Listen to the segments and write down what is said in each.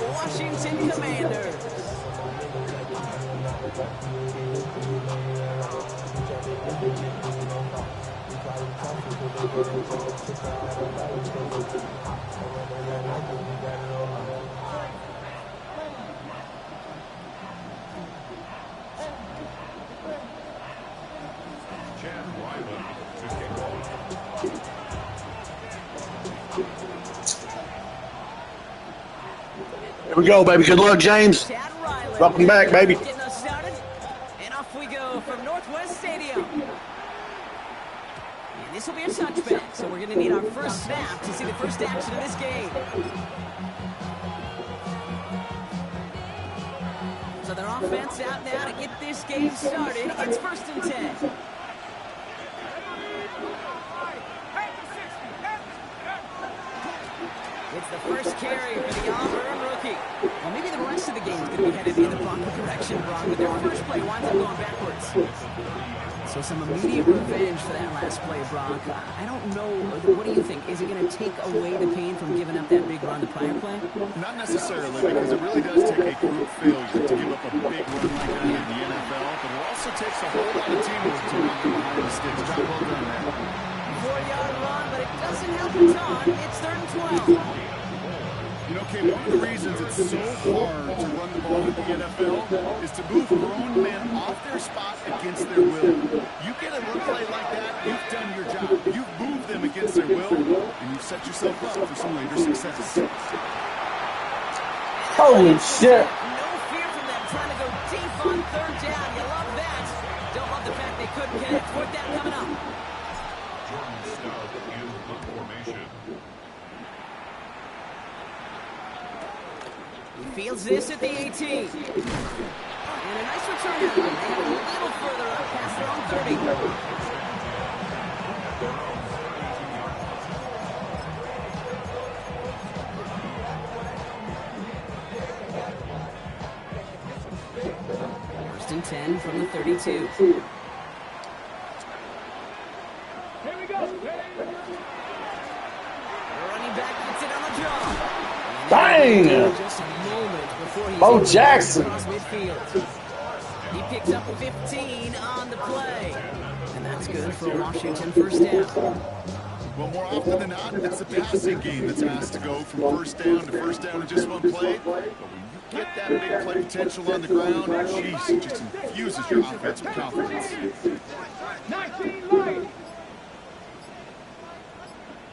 Washington Commanders. Here we go, baby. Good luck, James. Welcome back, baby. Getting us started, and off we go from Northwest Stadium. And this will be a touchback, so we're going to need our first snap to see the first action of this game. So their offense out now to get this game started. It's 1st and 10. It's the first carry for the Auburn rookie. Well, maybe the rest of the game is going to be headed in the Bronco direction, Brock, but their first play winds up going backwards. So some immediate revenge for that last play, Brock. I don't know. What do you think? Is it going to take away the pain from giving up that big run the prior play? Not necessarily, because it really does take a group failure to give up a big run like that in the NFL, but it also takes a whole lot of teamwork to run behind the sticks. Job well done there. 4-yard run, but it doesn't help a ton. It's 3rd and 12. You know, Kay, one of the reasons it's so hard to run the ball in the NFL is to move grown men off their spot against their will. You get a run play like that, you've done your job. You've moved them against their will, and you've set yourself up for some later success. Holy shit. No fear from them trying to go deep on 3rd down. You love that. Don't love the fact they couldn't get it. 4th down coming up. Jordan Stout in the formation. He fields this at the 18. And a nice return out of him. They have a little further up past their own 30. First and 10 from the 32. Here we go. Running back gets it on the draw. Dang! Just a moment before he's Bo Jackson. across midfield. He picks up 15 on the play. And that's good for a Washington first down. Well, more often than not, it's the passing game that's asked to go from first down to first down in just one play. But when you get that big play potential on the ground, jeez, it just infuses your offense with confidence. 19 light.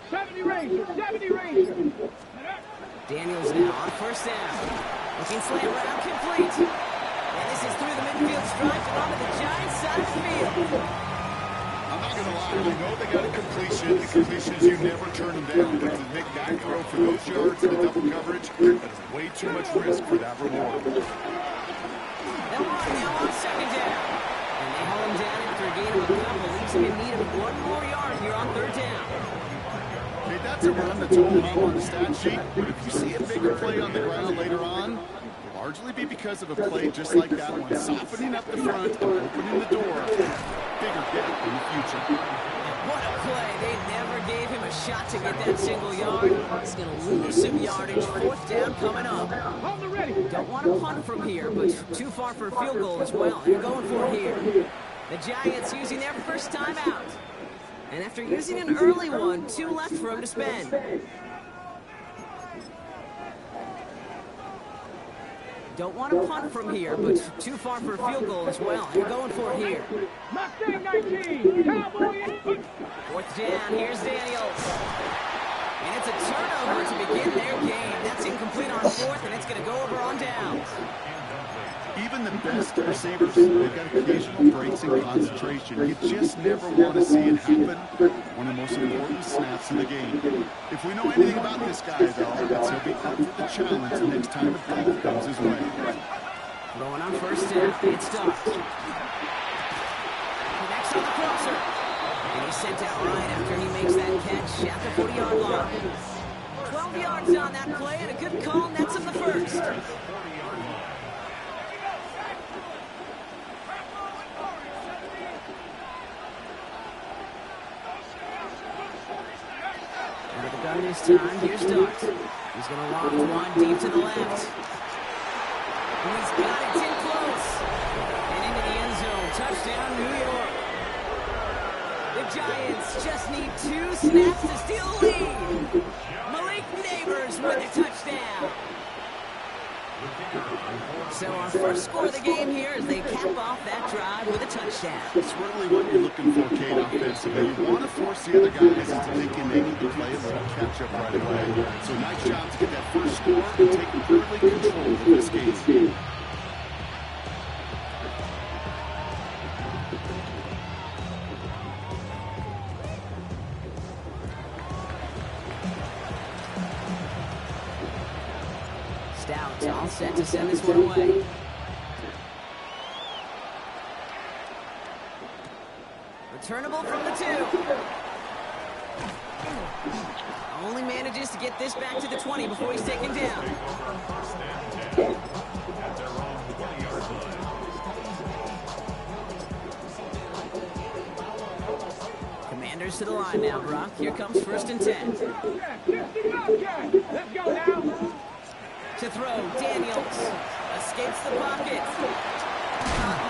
70 Rangers. Daniels now on first down. Looking slant route complete. And this is through the midfield stripe and onto the Giants side of the field. I'm not going to lie, they know they got a completion. The completions, you never turn them down. But to make that throw for those yards in the double coverage, that is way too much risk for that reward. They'll run now on 2nd down. And they haul him down after a gain of a couple. Leaves him in need of 1 more yard here on 3rd down. Okay, that's a run that's only on the stat sheet, but if you see a bigger play on the ground later on, it'll largely be because of a play just like that one, softening up the front and opening the door. Bigger gap in the future. What a play. They never gave him a shot to get that single yard. He's going to lose some yardage. 4th down coming up. Hold the ready. Don't want to punt from here, but too far for a field goal as well. They're going for it here. The Giants using their first time out. And after using an early one, 2 left for him to spend. Don't want to punt from here, but too far for a field goal as well. They're going for it here. Mustang 19. Cowboys. 4th down, here's Daniels. And it's a turnover to begin their game. That's incomplete on 4th, and it's going to go over on downs. Even the best receivers, they've got occasional breaks in concentration. You just never want to see it happen. One of the most important snaps in the game. If we know anything about this guy, though, it's he'll be up for the challenge the next time the ball comes his way. Going on first down, it's Starks. Connects on the crosser. And he's sent out right after he makes that catch at the 40-yard line. 12 yards on that play, and a good call nets him the first. This time, here's Starks. He's going to loft one deep to the left. And he's got it in close. And into the end zone. Touchdown, New York. The Giants just need 2 snaps to steal the lead. Malik Neighbors with a touchdown. So our first score of the game here as they cap off that drive with a touchdown. It's really what you're looking for, Kate, offensively. You want to force the other guys into thinking they need to play a little catch-up right away. So nice job to get that first score and take early control of this game. Stout all set to send this one away. Returnable from the 2. Only manages to get this back to the 20 before he's taken down. Commanders to the line now, Brock. Here comes 1st and 10. Let's go now. To throw, Daniels escapes the pocket.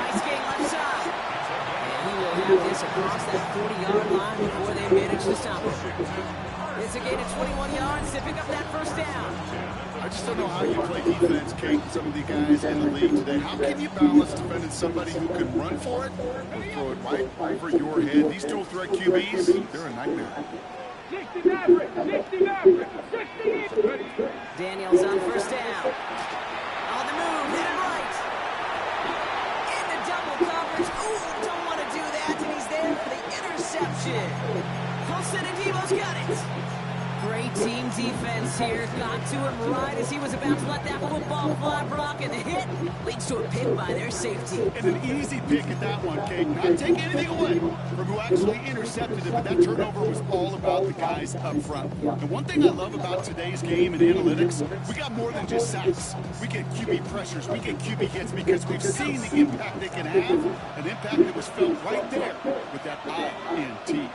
Nice game left side. And he will have this across that 40-yard line before they manage to stop him. It's a gain of 21 yards to pick up that first down. I just don't know how you play defense, Kate, and some of the guys in the league today. How can you balance defending somebody who can run for it or throw it right over your head? These dual threat QBs, they're a nightmare. 60 Maverick, 60 Maverick, 60. Daniels on 1st down. On the move, hit it right. Into double coverage. Ooh, don't want to do that, and he's there for the interception. Wilson and Devo's got it. Great team defense here. Got to him right as he was about to let that football fly, Brock, and the hit leads to a pick by their safety. And an easy pick at that one, Kate. Not taking anything away from who actually intercepted it, but that turnover was all about the guys up front. And one thing I love about today's game in analytics, we got more than just sacks. We get QB pressures, we get QB hits because we've seen the impact they can have, an impact that was felt right there with that INT.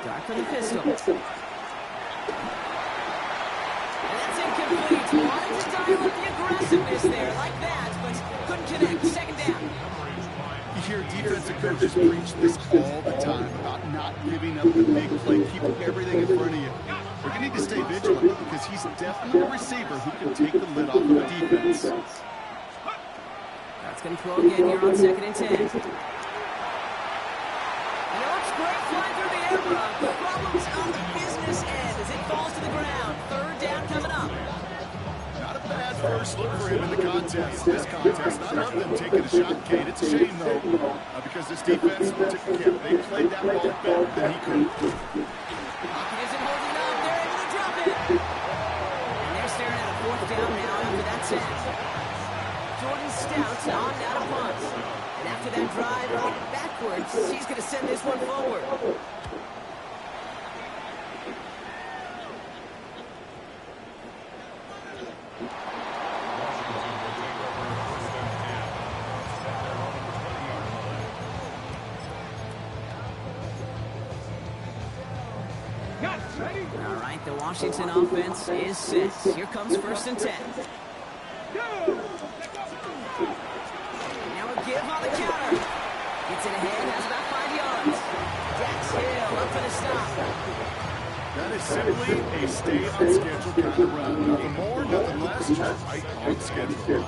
Dark for the pistol. And that's incomplete. Wanted to dial up the aggressiveness there like that, but couldn't connect. 2nd down. You hear defensive coaches preach this all the time about not giving up the big play, keeping everything in front of you. We're going to need to stay vigilant because he's definitely a receiver who can take the lid off of the defense. That's going to throw again here on 2nd and 10. Great fly through the air, Brock. The problem's on the business end as it falls to the ground. 3rd down coming up. Not a bad first look for him in the contest. This contest, I love them taking a shot, Kate. It's a shame, though, because this defense took care. They played that ball better than he could. Pocket isn't holding up. They're able to drop it. And they're staring at a 4th down now after that set. Jordan Stout on down to punt. And after that drive, backwards, he's going to send this one forward. All right, the Washington offense is set. Here comes 1st and 10. Now a give on the counter. Gets it ahead, has about 5 yards. Dax Hill up for the stop. That is simply a stay-on-schedule kind of run. Nothing more, nothing less, just right on schedule.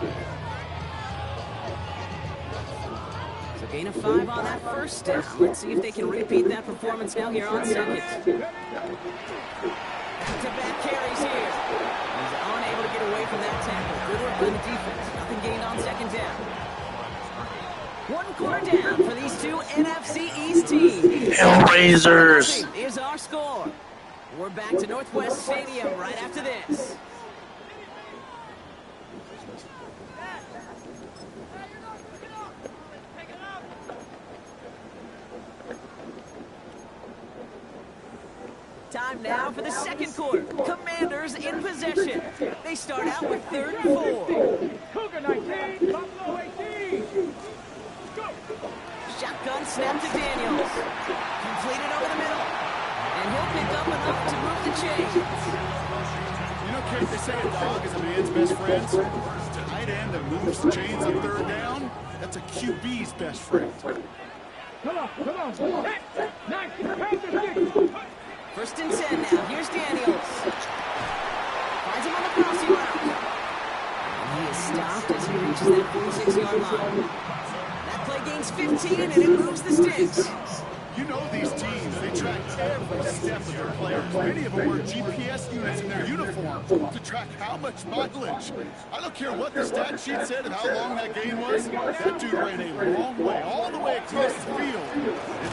So gain of 5 on that 1st down. Let's see if they can repeat that performance now here on 2nd. Back-to-back carries here. He's unable to get away from that tackle. Good work by the defense. Nothing gained on 2nd down. 1 quarter down for these two NFC East teams. Hellraisers. Is our score. We're back to Northwest Stadium right after this. Time now for the 2nd quarter. Commanders in possession. They start out with 3rd and 4. Cougar 19, Buffalo 18. Go. Shotgun snap to Daniels. Completed over the middle. And he'll pick up another enough to move the chains. You know, Kate, they say a dog is a man's best friend. Tight end that moves the chains on third down, that's a QB's best friend. Come on. Nice. First and 10 now. Here's Daniels. Finds him on the crossing route. And he is stopped as he reaches that 46-yard line. That play gains 15, and it moves the sticks. You know these teams, they track every step of their players. Many of them wear GPS units in their uniform to track how much mileage. I don't care what the stat sheet said and how long that gain was. That dude ran a long way, all the way across the field. And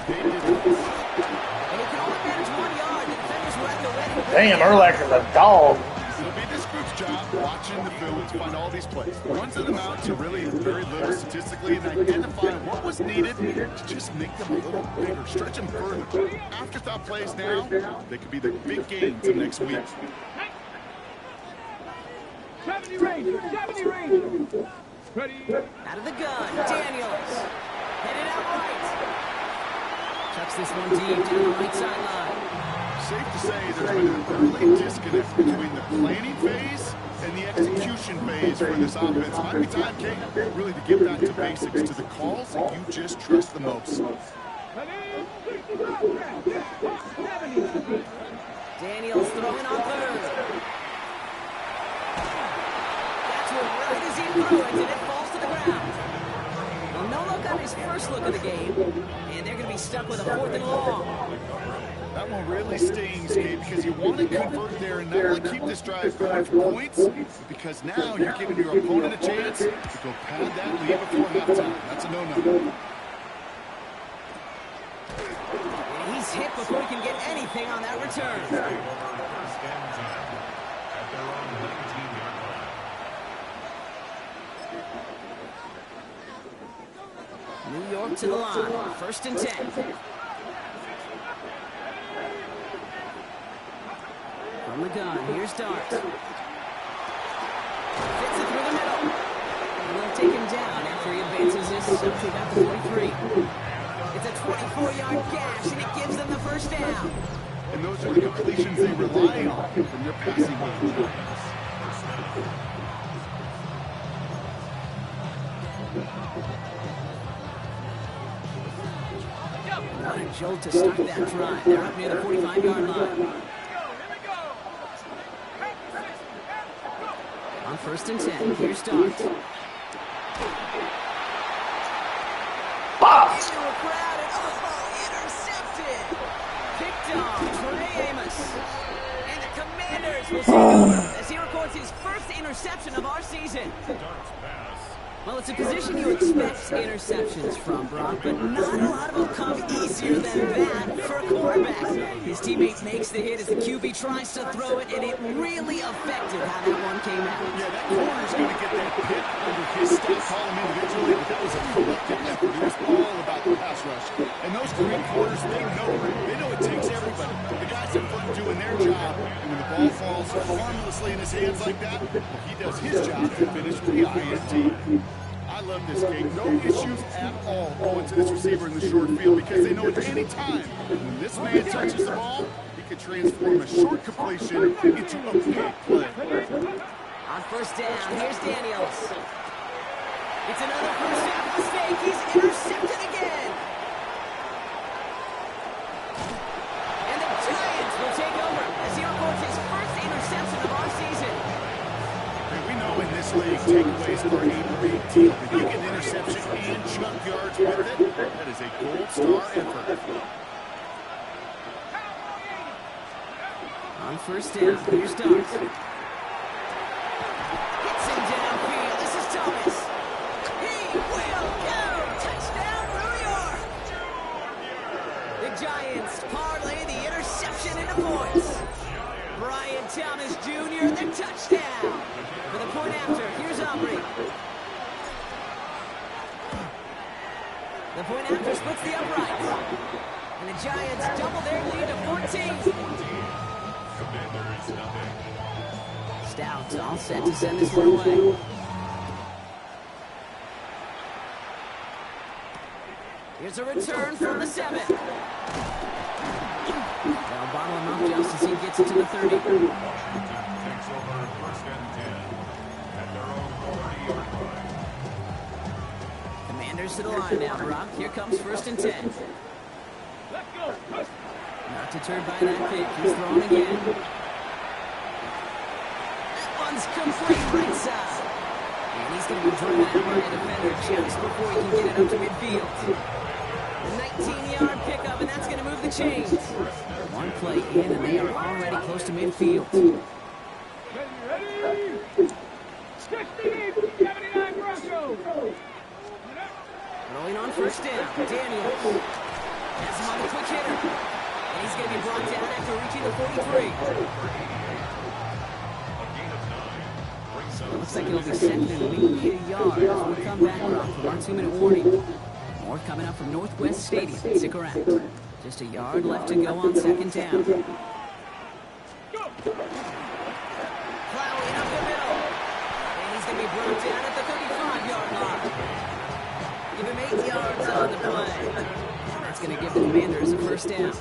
they did this. And he can only manage 1 yard. The defenders were at the ready. Damn, Urlacher's a dog. It'll be this group's job watching the film to find all these plays. The ones that amount to really very little statistically and identify what was needed to just make them a little bigger, stretch them further. Afterthought plays now, they could be the big gains of next week. 70 Rangers. Ready. Out of the gun. Daniels. Headed out right. Chucks this one deep to the right sideline. Safe to say there's been an early disconnect between the planning phase and the execution phase for this offense. Might be time, Kate, really to get back to basics, to the calls that you just trust the most. Daniels throwing on third. That's one right as he threw it, and it falls to the ground. Well, no look on his first look of the game, and they're going to be stuck with a 4th and long. That one really stings, Kate, because you want to convert there and not only keep this drive going for points, because now you're giving your opponent a chance to go pad that lead before halftime. That's a no-no. And he's hit before he can get anything on that return. First and 10 at their own 19-yard line. New York to the line. First and 10. From the gun, here's Dart. Fits it through the middle. And they'll take him down after he advances this up to about the 43. It's a 24-yard gash, and it gives them the first down. And those are the completions they rely on from their passing game. What a jolt to start that drive. They're up near the 45-yard line. On first and 10, here's Dart. Boss. They were crowded. Oh, intercepted. Picked off Trey Amos. And the Commanders will take over as he records his first interception of our season. Dart's pass. Well, it's a position you expect interceptions from, Brock, but not a lot of them come easier than that for a quarterback. His teammate makes the hit as the QB tries to throw it, and it really affected how that one came out. Yeah, that corner's going to get that pick under his stop, call him individually, but that was a collective effort. It was all about the pass rush. And those three quarters, they know it takes everybody. The guys up front doing their job, and when the ball falls harmlessly in his hands like that, well, he does his job to finish with the INT. I love this game. No issues at all going to this receiver in the short field because they know at any time when this man touches the ball, he can transform a short completion into a big play. On first down, here's Daniels. It's another first down mistake. He's intercepted again. And the Giants will take over as he records his first interception of our season. And we know in this league, takeaways are a big deal. If you get an interception and chunk yards with it, that is a gold star effort. On first down, here's Dart. Hits him downfield. This is Thomas. He will go. Touchdown, New York. The Giants parlay the interception into points. Brian Thomas Jr., the touchdown. For the point after, here's Aubrey. The point after splits the uprights. And the Giants double their lead to 14. Stout all set to send this one away. Here's a return from the 7. They'll bomb tackle him up just as he gets it to the 30. Takes over first and 10 at their own 30-yard line. Commanders to the line now, Brock. Here comes first and 10. Let's go. Push. Not deterred by that kick. He's throwing again. That one's complete right side. And he's going to be driven out by a defender just before he can get it up to midfield. The 19-yard pickup, and that's going to move the chains. One play in, and they are already close to midfield. Ready? 78-79 Broncos. Rolling on first down. Daniels has him on the quick hitter. And he's going to be brought down after reaching the 43. Looks like it'll be second and maybe a yard as we come back from our 2-minute warning. More coming up from Northwest Stadium. Stick around. Just a yard left to go on second down. Plowing up the middle. And he's going to be brought down at the 35-yard line. Give him 8 yards on the play. That's going to give the Commanders a first down.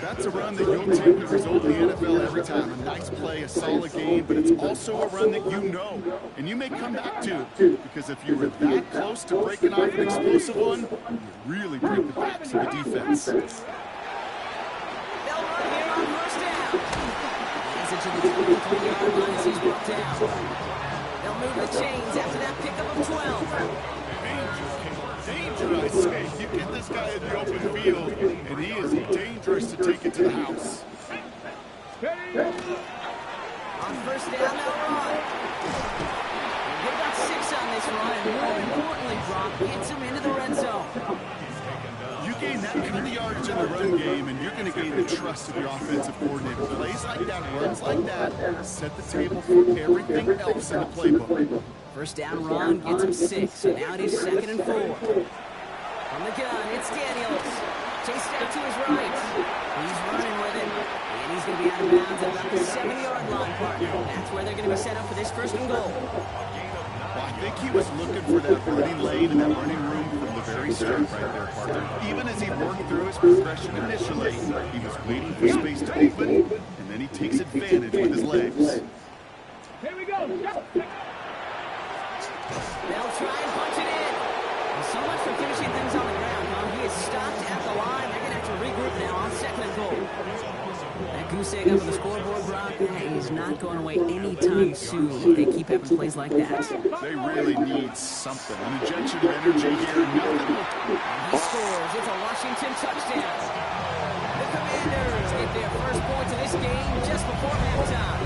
That's a run that you'll take the result in the NFL every time. A nice play, a solid game, but it's also a run that you know and you may come back to, because if you were that close to breaking off an explosive one, you really break the backs of the defense. They'll run here on first down. Has it to the 23-yard line as he's brought down. They'll move the chains after that pickup of 12. Danger, I say. You get this guy in the open field, and he is dangerous to take it to the house. On first down, they'll run. They got 6 on this run, and more importantly, Brock gets him into the red zone. You gain that kind of yardage in the run game, and you're going to gain the trust of your offensive coordinator. Plays like that, runs like that, set the table for everything else in the playbook. First down run gets him 6, so now it is second and 4. From the gun, it's Daniels. Chased out to his right. He's running with it. And he's going to be out of bounds at about the 7-yard line, partner. That's where they're going to be set up for this first and goal. Well, I think he was looking for that running lane and that running room from the very start right there, partner. Even as he worked through his progression initially, he was waiting for space to open, and then he takes advantage with his legs. Here we go. They'll try and punch it in. Well, so much for finishing things on the ground, huh? He is stopped at the line. They're going to have to regroup now on second and goal. That goose egg up on the scoreboard, Brock, is not going away anytime soon if they keep having plays like that. They really need something. An injection of energy here. Nothing. He scores. It's a Washington touchdown. The Commanders get their first points of this game just before halftime.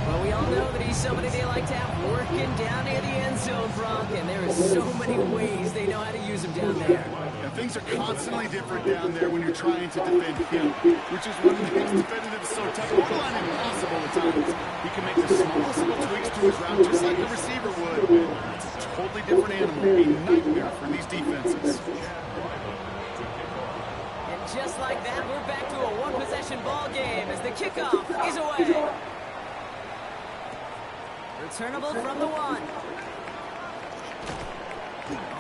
Well, we all know that he's somebody they like to have working down near the end zone, Brock, and there are so many ways they know how to use him down there. And things are constantly different down there when you're trying to defend him, which is what makes defending him so tough, borderline impossible at times. He can make the smallest little tweaks to his route, just like the receiver would. It's a totally different animal, a nightmare for these defenses. And just like that, we're back to a one-possession ball game as the kickoff is away. Returnable from the 1.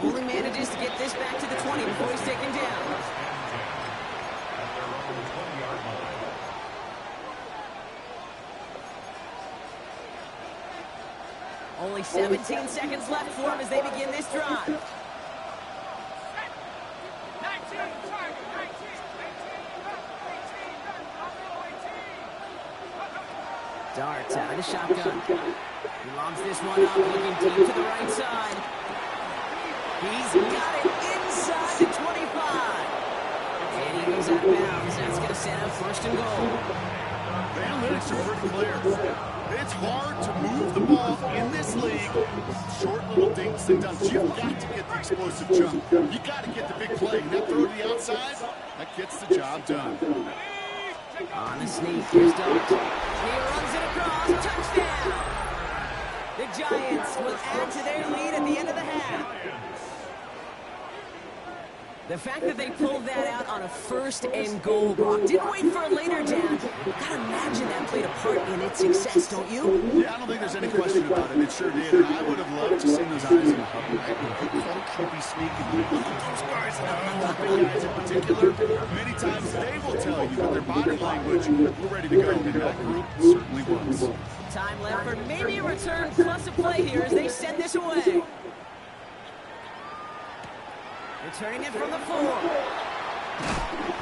Only manages to get this back to the 20 before he's taken down. Only 17 seconds left for him as they begin this drive. 19, Darts out of the shotgun. He lobs this one up, looking deep to the right side. He's got it inside the 25. And he goes out of bounds. That's going to set up first and goal. The analytics are pretty clear. It's hard to move the ball in this league with short little dinks and dunks. You've got to get the explosive jump. You got to get the big play. And that throw to the outside, that gets the job done. On a sneak, here's Dart. He runs it across, touchdown! The Giants will add to their lead at the end of the half. The fact that they pulled that out on a first and goal, Brock, didn't wait for a later down. Gotta imagine that played a part in its success, don't you? Yeah, I don't think there's any question about it. It sure did. And I would have loved to see those eyes in the huddle. QB sneaking. Those guys, big guys in particular, many times they will tell you with their body language, we're ready to go. And that group certainly was. Time left for maybe a return plus a play here as they send this away. Returning it from the 4.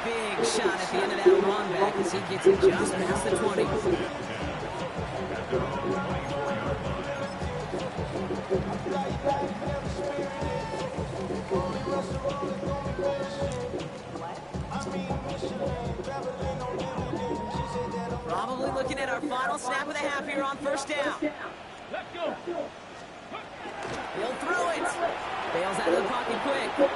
Big shot at the end of that run back as he gets it just past the 20. Probably looking at our final snap of the half here on first down. Let's go. He'll throw it. Bails out of the pocket quick.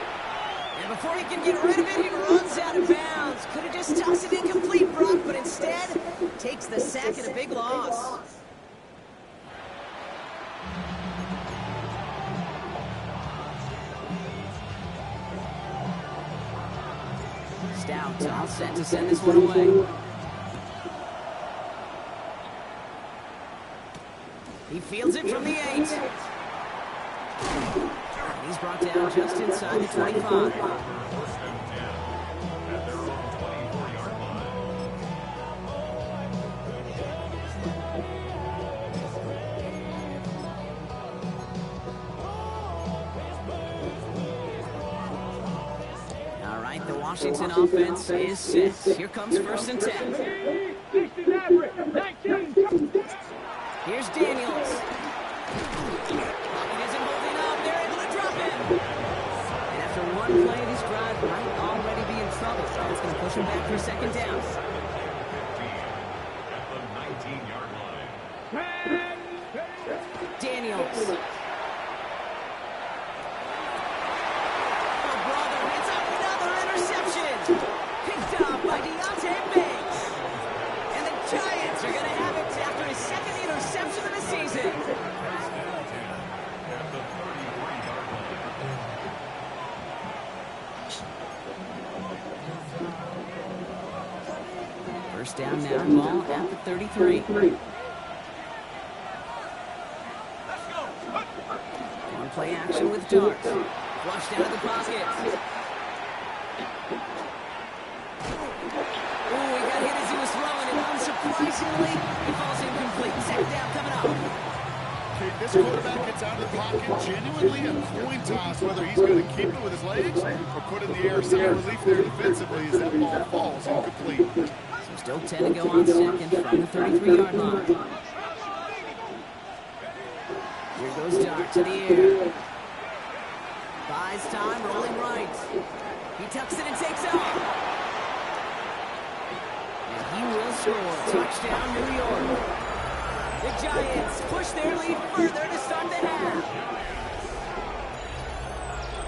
And before he can get rid of it, he runs out of bounds. Could have just tossed it incomplete, Brock, but instead takes the sack and a big loss. Stout all set to send this one away. He fields it from the 8. He's brought down just inside the 25. All right, the Washington offense is set. Here comes 1st and 10. 16 average. 19. Here's Daniels. Pocket isn't holding up. They're able to drop him. And after one play, this drive might already be in trouble. It's going to push him back for 2nd down. At the 19-yard line. Daniels. Oh, brother, it's another interception. Picked up by Deontay Banks. And the Giants are going to have it after his 2nd interception of the season. At the 33-yard line. First down now, ball at the 33. On play action with Dart. Flushed out of the pocket. Ooh, he got hit as he was throwing, and unsurprisingly, he falls incomplete. 2nd down coming up. Okay, this quarterback gets out of the pocket, genuinely a coin toss, whether he's going to keep it with his legs or put it in the air. Some relief there defensively as that ball falls incomplete. So still 10 to go on 2nd from the 33-yard line. Here goes Dart to the air. Buys time, rolling right. He tucks it and takes off. And he will score. Touchdown, New York. The Giants push their lead further to start the half.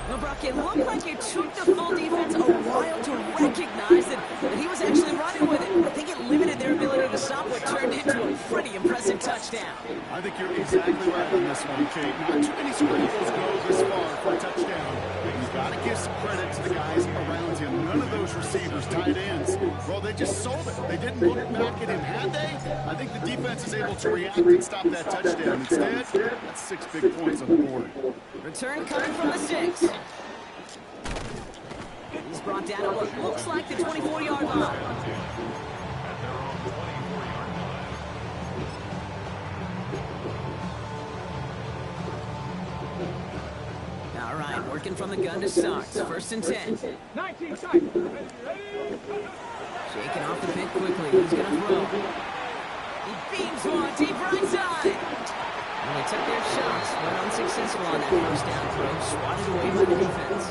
Well, Brock, it looked like it took the full defense a while to recognize that he was actually running with it. I think it limited their ability to stop what turned into a pretty impressive touchdown. I think you're exactly right on this one, Kate. Not too many Super Eagles go this far for a touchdown. You've got to give some credit to the guys around him. None of those receivers, tight ends, well, they just sold it. They didn't look back at him, had they? I think the defense is able to react and stop that touchdown. Instead, that's 6 big points on the board. Return coming from the 6. He's brought down at what looks like the 24-yard line. All right, working from the gun to start. 1st and 10. 19 tight. Shaking off the pit quickly. He's going to throw. He beams one deep right side. And they took their shots, but unsuccessful on that 1st down throw. Swatted away by the defense.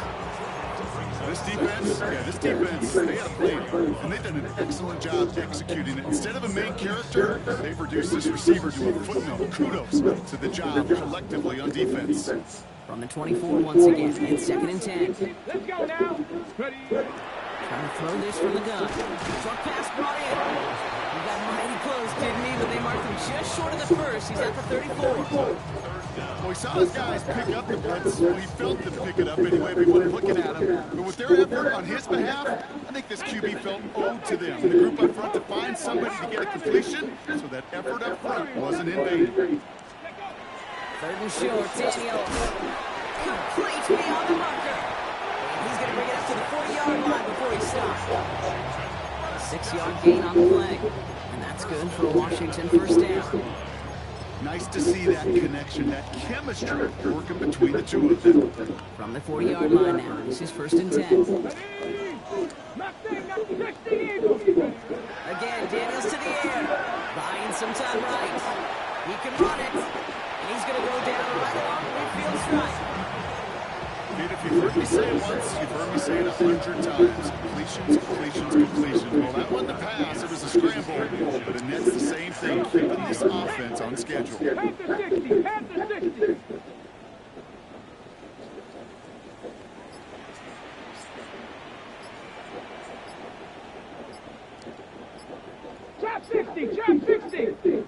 This defense, they got to play him. And they've done an excellent job executing it. Instead of a main character, they've reduced this receiver to a footnote. Kudos to the job collectively on defense. From the 24 once again, and 2nd and 10. Let's go now. Ready. Trying to throw this from the gun. Short pass brought in. He got mighty close, didn't he? But they marked him just short of the first. He's at the 34. Well, he saw his guys pick up the blitz. Well, he felt them pick it up anyway, but he wasn't looking at him. But with their effort on his behalf, I think this QB felt owed to them. The group up front to find somebody to get a completion, so that effort up front wasn't in vain. 3rd and short, Daniels. Complete beyond the marker. And he's going to bring it up to the 40-yard line before he stops. A 6-yard gain on the play. And that's good for a Washington first down. Nice to see that connection, that chemistry working between the two of them. From the 40-yard line now, this is 1st and 10. Again, Daniels to the air. Buying some time right. He can run it. And he's going to go down right along the midfield stripe. Dude, if you've heard me say it once, you've heard me say it 100 times. Completions, completions, completions. Well, that wasn't a pass. It was a scramble. But it nets the same thing, keeping this offense on schedule. At the 60, at the 60. Trap 60, trap 60.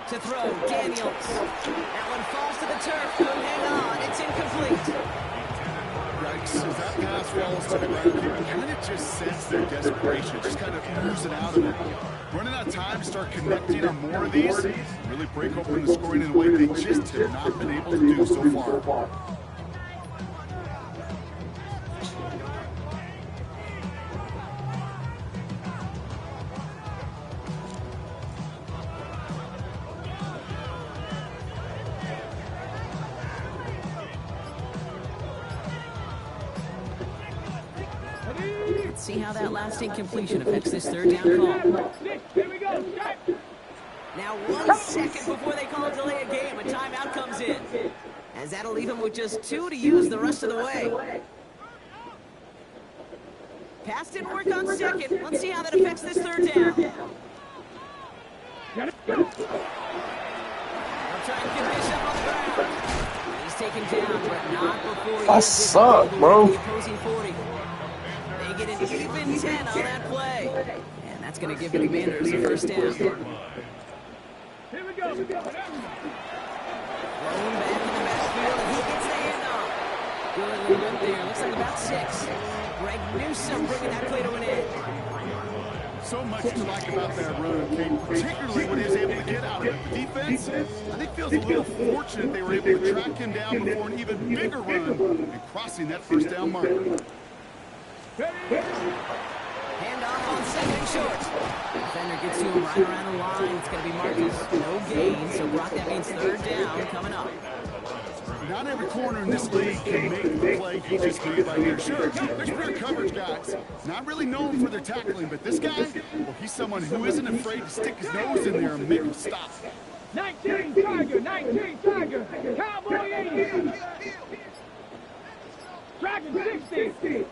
To throw, Daniels. That one falls to the turf. Couldn't hang on. It's incomplete. Yikes, as that pass falls to the ground, you can kind of just sense their desperation, just kind of oozing out of it. Running out of time to start connecting on more of these, really break open the scoring in a way they just have not been able to do so far. See how that last incompletion affects this 3rd down call. Here we go. Shot. Now 1 second before they call a delay a game, a timeout comes in. As that'll leave him with just 2 to use the rest of the way. Pass didn't work on 2nd. Let's see how that affects this 3rd down. Got it. They'll try and get this up on the ground. He's taken down, but not before he I gets suck, it bro. to the opposing 40. They get an even 10 on that play. And that's going to give the Commanders a first down. Here we go. Thrown back in the backfield, and he gets the handoff. Good little bit there. Looks like about 6. Greg Newsome bringing that play to an end. So much to like about that run, Kate, particularly when he was able to get out of it. The defense, I think, feels a little fortunate they were able to track him down before an even bigger run and crossing that first down marker. Handoff on 2nd and short. Defender gets to him right around the line. It's going to be Marcus. No gain, so Brock, that means 3rd down coming up. Not every corner in this league can make the play he just made right here. Sure, there's pure coverage guys. Not really known for their tackling, but this guy, well, he's someone who isn't afraid to stick his nose in there and make him stop. 19 Tiger, 19 Tiger. Cowboy 80. Dragon 60.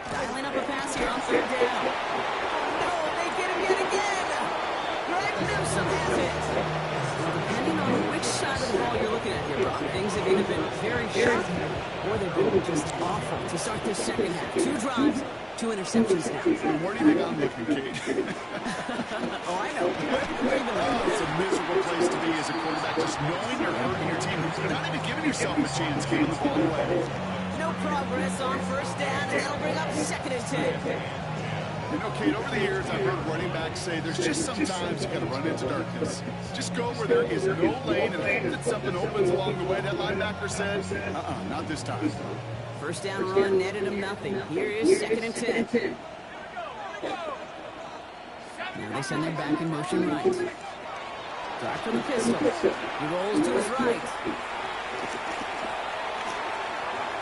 Dialing up a pass here on 3rd down. No, they get him yet again. Greg Newsome has it. Well, depending on which side of the ball you're looking at here, Brock, things have either been very sharp or they've been just awful to start this 2nd half. 2 drives, 2 interceptions now. Where do you think I'm looking, Kate? Oh, I know. It's a miserable place to be as a quarterback, just knowing you're hurting your team, not even giving yourself a chance giving the ball away. No progress on 1st down, and that'll bring up 2nd and 10. You know, Kate, over the years, I've heard running backs say there's just sometimes you got to run into darkness. Just go where there is no lane and hope that something opens along the way. That linebacker said, not this time. 1st down run netted him nothing. Here is 2nd and 10. Now they send their back in motion right. Dark for the pistol. He rolls to his right.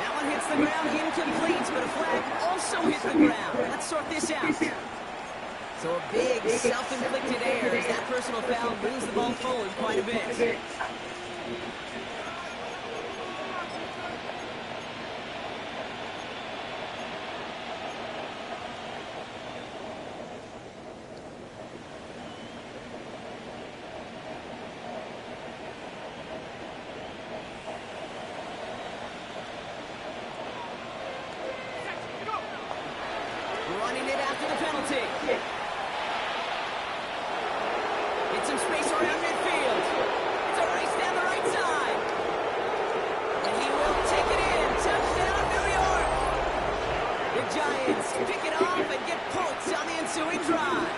That one hits the ground incomplete, but a flag also hit the ground. Let's sort this out. So a big self-inflicted error as that personal foul moves the ball forward quite a bit. Running it after the penalty. ensuing drive.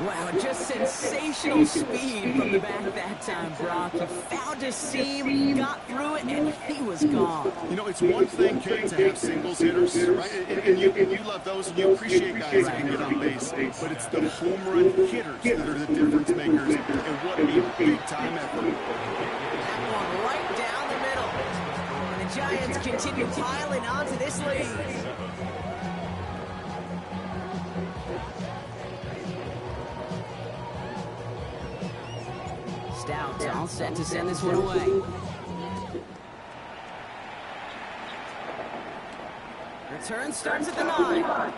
Wow, just sensational speed from the back that time, Brock. He found a seam, got through it, and he was gone. You know, it's one thing, Kate, to have singles hitters, right? And you love those, and you appreciate guys that can get on base. But it's the home run hitters that are the difference makers, and what a big-time effort. That one right down the middle. And the Giants continue piling onto this lead. Stout all set to send this one away. Return starts at the 9. A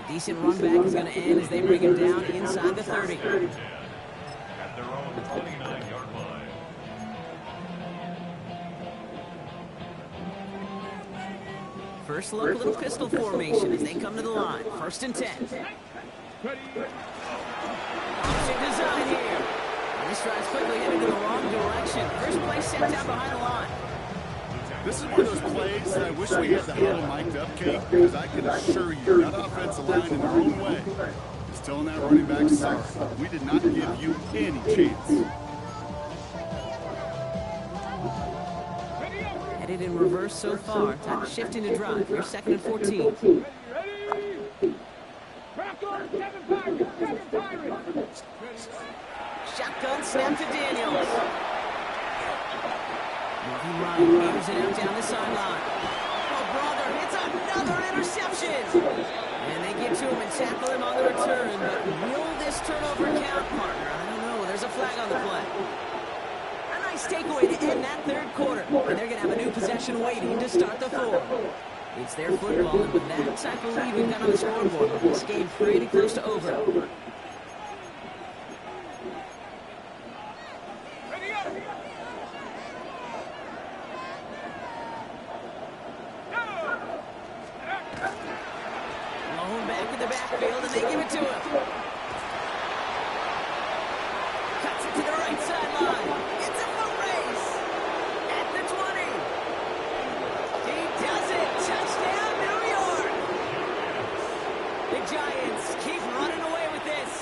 decent run back is going to end as they bring him down inside the 30. At their own 29-yard line. First look, a little pistol formation as they come to the line. 1st and 10. Option design here. And this drive's quickly headed in the wrong direction. First play set down behind the line. This is one of those plays that I wish we had the huddle mic'd up, Kate, because I can assure you that offensive line in their own way is telling that running back, sorry, we did not give you any chance. Headed in reverse so far. Time to shift into drive. You're 2nd and 14. Shotgun snap to Daniels. Moving right, aims it out down the sideline. Oh, Brother hits another interception. And they get to him and tackle him on the return. But will this turnover count, partner? I don't know. There's a flag on the play. A nice takeaway to end that 3rd quarter. And they're going to have a new possession waiting to start the 4th. It's their football, and with that type of lead we've got on the scoreboard, this game pretty close to over. Blown back in the backfield, and they give it to him. Cuts it to the right sideline. It's a foot race at the 20. He does it. Touchdown, New York. The Giants keep running away with this.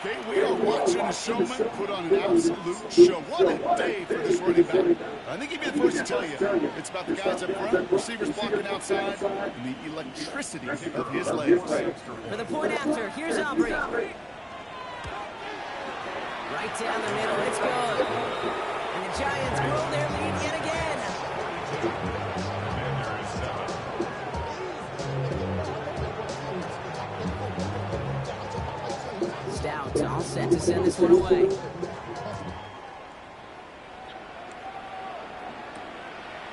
Okay, we are watching a showman put on an absolute show. What a day for this running back. I think he'd be the first to tell you. It's about the guys up front, receivers blocking outside, and the electricity of his legs. For the point after, here's Aubrey. Right down the middle, it's good. And the Giants grow their lead yet again. Stout all set to send this one away.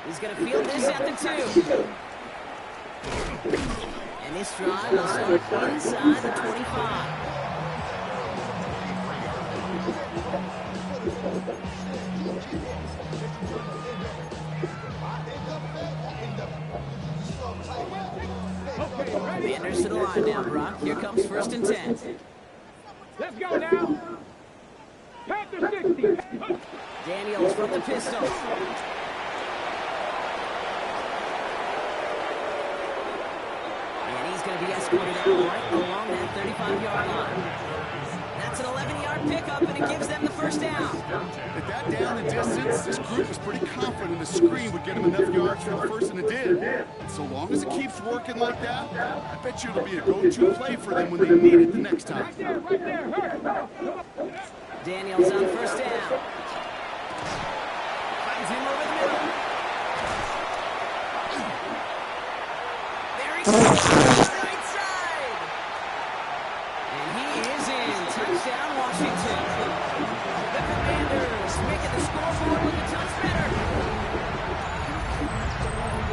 He's going to field this at the 2. And this drive will start inside the 25. Commanders to the line now, Brock. Here comes 1st and 10. Let's go now. Panther 60. Daniels from the pistol. And he's going to be escorted out right along that 35-yard line. That's an 11-yard pickup, and it gives them the 1st down. At that down the distance, this group was pretty confident the screen would get him enough yards for the 1st, and it did. And so long as it keeps working like that, I bet you it'll be a go-to play for them when they need it the next time. Right there, hurry. Daniels on 1st down. Finds him over the middle. There he goes to the right side. And he is in. Touchdown, Washington. The Commanders making the scoreboard look a touch better.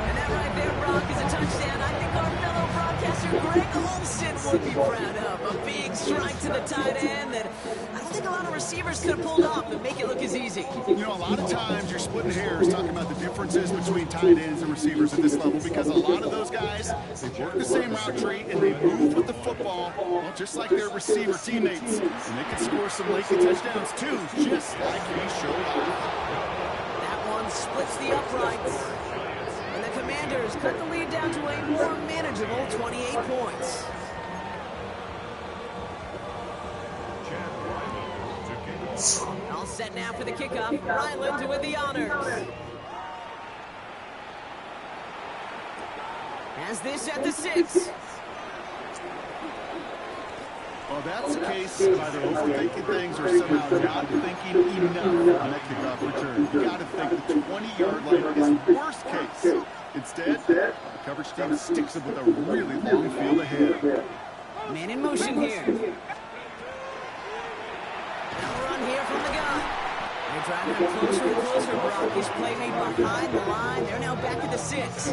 And that right there, Brock, is a touchdown. I think our fellow broadcaster Greg Olsen would be proud of. A big strike to the tight end that I don't think a lot of receivers could have pulled off and make it look as easy. You know, a lot of times you're splitting hairs talking about the differences between tight ends and receivers at this level because a lot of those guys, they work the same route tree and they move with the football, well, just like their receiver teammates. And they can score some lengthy touchdowns too, just like he showed off. That one splits the uprights. And the Commanders cut the lead down to a more manageable 28 points. All set now for the kickoff. Ryland with the honors. As this at the 6. Well, that's the case either overthinking things or somehow not thinking enough on that kickoff return. You got to think the 20-yard line is worst case. Instead, the coverage team sticks it with a really long field ahead. Man in motion here. Now a run here from the gun. They're driving him closer and closer, Brock. His play made behind the line. They're now back at the 6.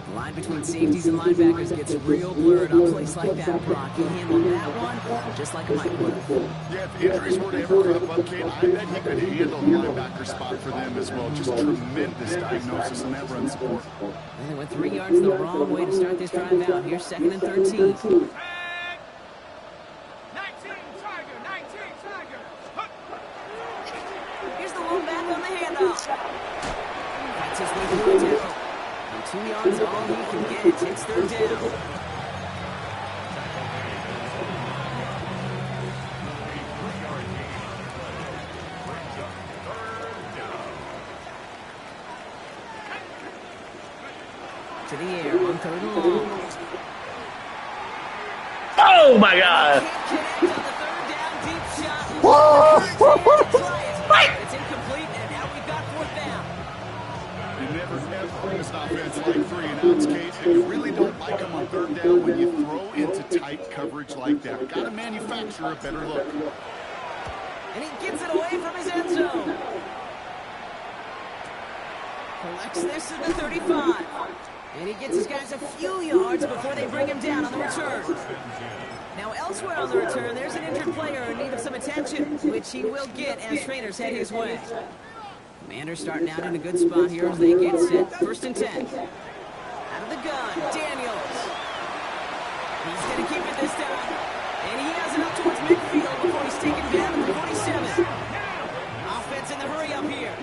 The line between safeties and linebackers gets real blurred on plays like that, Brock. He handled that one just like Mike would have. Yeah, if injuries were to ever crop up, Kate, I bet he could handle the linebacker spot for them as well. Just tremendous diagnosis in that run support. And they went 3 yards the wrong way to start this drive out. Here's 2nd and 13. 19 Tiger. 19 Tiger. Here's the low back on the handoff. That's his way through the tackle. And 2 yards all he can get. It's 3rd down. To the air on 3rd and long. Oh my God! Can't connect on the 3rd down. Deep shot. It's incomplete, and now we've got 4th down. You never miss an offense like 3 and outs, Kate, and you really don't like them on 3rd down when you throw into tight coverage like that. Got to manufacture a better look. And he gets it away from his end zone. Collects this at the 35. And he gets his guys a few yards before they bring him down on the return. Now elsewhere on the return, there's an injured player in need of some attention, which he will get as trainers head his way. Commanders starting out in a good spot here as they get set. 1st and 10. Out of the gun, Daniels. He's going to keep it this time. And he has it up towards midfield before he's taken down at the 47. Offense in the hurry up here.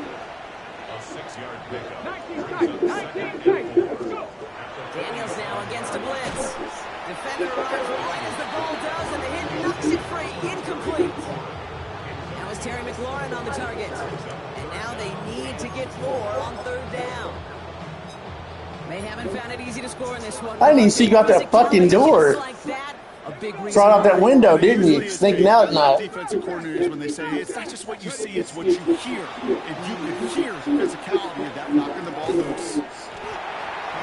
A 6-yard pickup. 19 Tiger. 19 Tiger. Let's go. Daniels now against a blitz. Defender runs wide as the ball does, and the hit knocks it free. Incomplete. Now is Terry McLaurin on the target. And now they need to get 4 on 3rd down. They haven't found it easy to score in this one. I didn't even see you out that fucking door. Saw it out that window, didn't you? Sneaking out at night. Defensive coordinators, when they say it's not just what you see, it's what you hear. And you can hear the physicality of that knocking the ball loose. On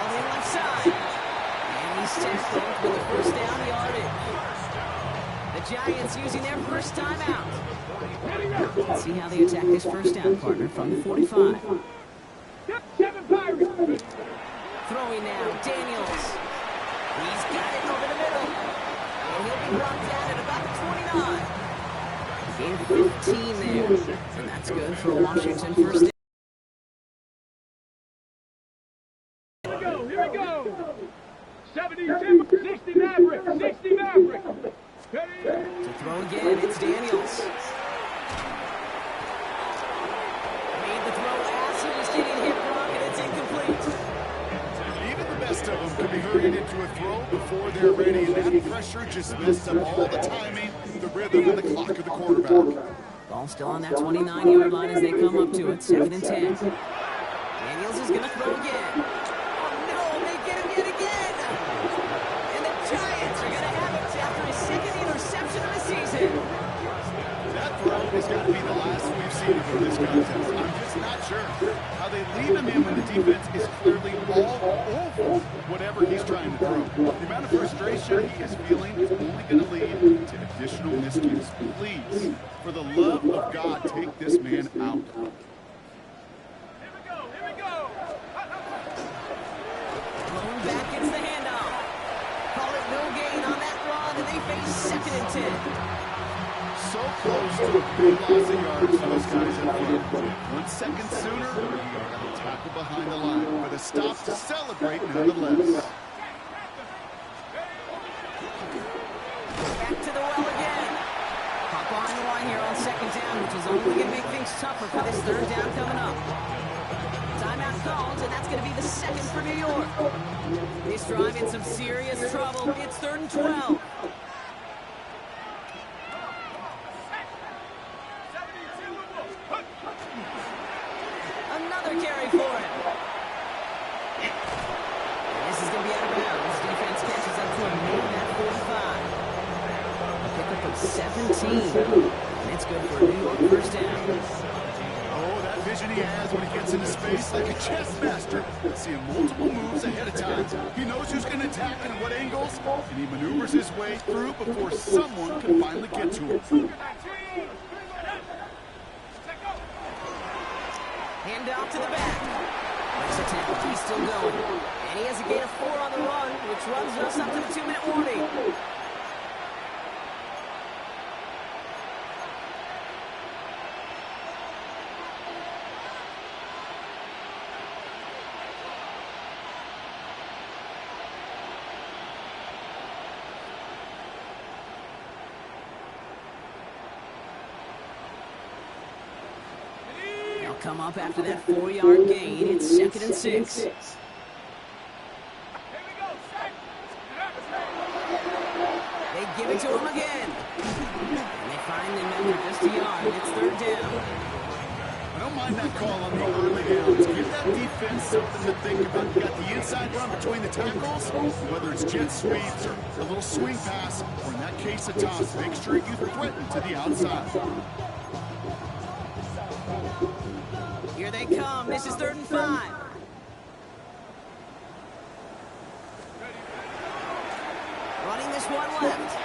the left side. And he's tackled with the 1st down yardage. The Giants using their first timeout. Let's see how they attack this 1st down, partner, from the 45. 7 Pirates. Throwing now, Daniels. He's got it over the middle. And he'll be brought down at about the 29. Gain of 15 there. And that's good for Washington 1st down. Here we go. 72, 60 Maverick. 60 Maverick. To throw again, it's Daniels. Made the throw as he was getting hit wrong, and it's incomplete. Even the best of them could be hurried into a throw before they're ready, and that pressure just messed up all the timing, the rhythm, and the clock of the quarterback. Ball still on that 29-yard line as they come up to it. 2nd and 10. Daniels is going to throw again. Oh, no, they get him yet again. And the Giants are going to have it after his 2nd interception of the season. That throw has got to be the last we've seen from this contest. I'm just not sure how they leave him in when the defense is clearly all over whatever he's trying to throw. The amount of frustration he is feeling is only going to lead to additional miscues. Please, for the love of God, take this man out. Here we go. Here we go. Blown back gets the handoff. Call it no gain on that run, and they face 2nd and 10. So close to a big loss of yards for those guys in front. 1 second sooner, a tackle behind the line with a stop to celebrate nonetheless. Back to the well again. Hop behind the line here on 2nd down, which is only going to make things tougher for this 3rd down coming up. Timeout called, and that's going to be the second for New York. This drive in some serious trouble. It's 3rd and 12. Another carry for him. And this is going to be out of bounds. Defense catches up to him at 45. A pickup of 17. And it's good for a New York first down. Oh, that vision he has when he gets into space like a chess master. Seeing multiple moves ahead of time. He knows who's going to attack and at what angles, and he maneuvers his way through before someone can finally get to him. Hand off to the back. Breaks a tackle. He's still going. And he has a gain of 4 on the run, which runs us up to the 2-minute warning. Come up after that 4-yard gain. It's 2nd and 6. They give it to him again. And they finally measure just a yard. It's 3rd down. I don't mind that call on the early downs. Give that defense something to think about. You got the inside run between the tackles, whether it's jet sweeps or a little swing pass, or in that case a toss. Make sure you threaten to the outside. Here they come. This is 3rd and 5. Running this one left.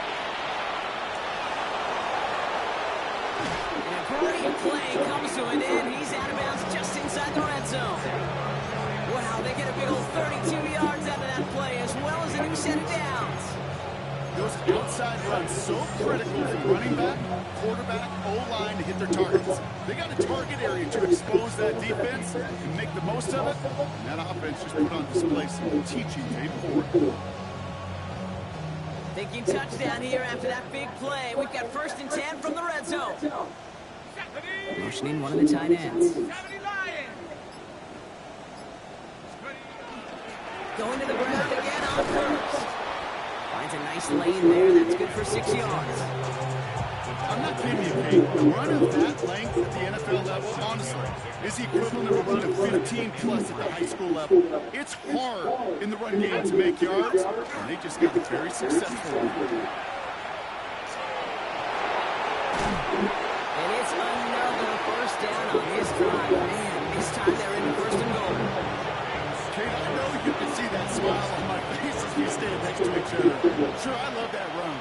And a brilliant play comes to an end. He's out of bounds just inside the red zone. Wow, they get a big old 32 yards out of that play, as well as a new set of downs. Those outside runs so critical for running back, quarterback, O-line to hit their targets. They got a target area to expose that defense and make the most of it. And that offense just put on display some teaching tape forward. Thinking touchdown here after that big play. We've got 1st and 10 from the red zone. Motioning one of the tight ends. Going to the ground again on 1st. Finds a nice lane there. That's good for 6 yards. I'm not kidding you, Pete. A run of that length at the NFL level, honestly, is the equivalent of a run of 15-plus at the high school level. It's hard in the run game to make yards, and they just got very successful. And it's another first down on this drive. Man, this time they're in the 1st and goal. Kate, I know you can see that smile on my face as we stand next to each other. Sure, I love that run.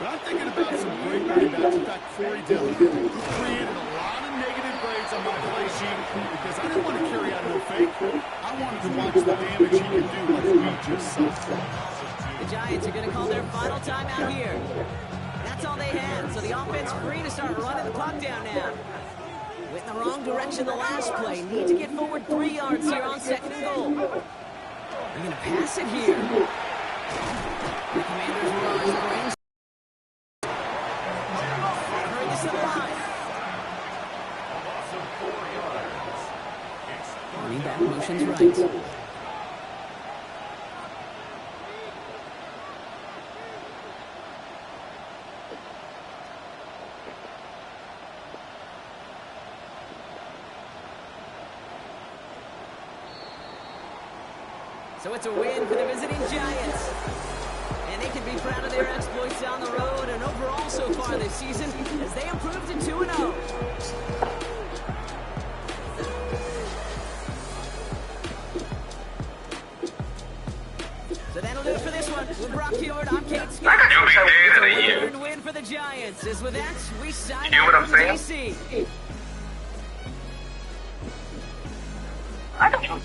But I'm thinking about some great running backs. In fact, Corey Dillon, who created a lot of negative grades on my play sheet because I didn't want to carry out no fake. I wanted to watch the damage he could do like we just saw. The Giants are going to call their final timeout here. That's all they had, so the offense free to start running the clock down now. Went in the wrong direction the last play. Need to get forward 3 yards here on 2nd and goal. They're going to pass it here. The Commanders rush brings. Hurry this to the line. Running back motions right. So it's a win for the visiting Giants. And they can be proud of their exploits on the road and overall so far this season as they improved to 2-0. So that'll do it for this one. With Brock Huard, I'm Kate Scott. It's a win for the Giants. As with that, we sign out from DC. I don't know.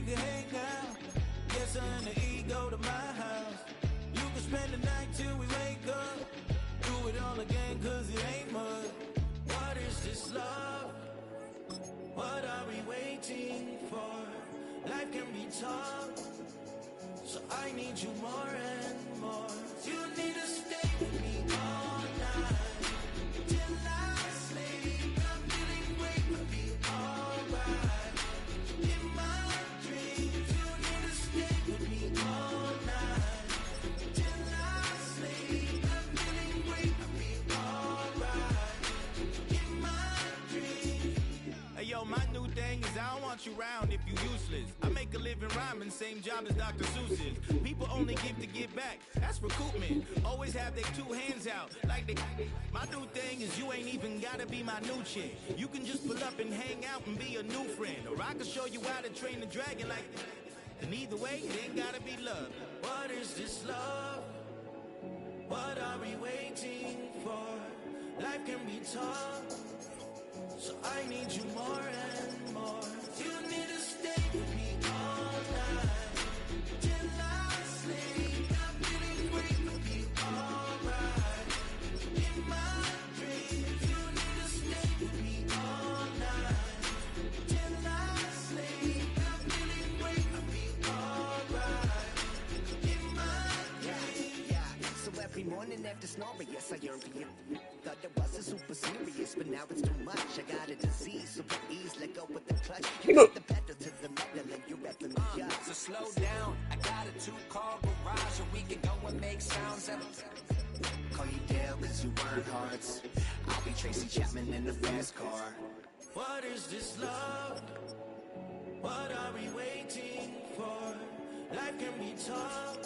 can hang out. Yes, and the ego to my house. You can spend the night till we wake up. Do it all again, cause it ain't much. What is this love? What are we waiting for? Life can be tough, so I need you more and more. You need to stay with me all night till I sleep. I'm feeling great, we'll be alright. In my dreams, you need to stay with me all night till I sleep. I'm feeling great, we'll be alright. In my dreams. Hey yo, my new thing is I don't want you round if you useless. I make a living rhyming, same job as Dr. Seuss's. People only give to give back, that's recoupment. Always have their two hands out, like they. My new thing is you ain't even gotta be my new chick. You can just pull up and hang out and be a new friend. Or I can show you how to train the dragon like. And either way, it ain't gotta be love. What is this love? What are we waiting for? Life can be tough, so I need you more and more. You need to stay with me all night till I sleep. I'm feeling great, we'll be alright. In my dreams, you need to stay with me all night till I sleep. I'm feeling great, we'll be alright. In my dreams. Yeah. So every morning after snoring, yes, I yearn for you. Thought it wasn't super serious, but now it's too much. I got a disease, so please let go with the clutch. You got the pedal to the metal and you're repping me up. So slow down, I got a 2-car garage, and we can go and make sounds. Call you Dale cause you burn hearts. I'll be Tracy Chapman in the fast car. What is this love? What are we waiting for? Life can be tough,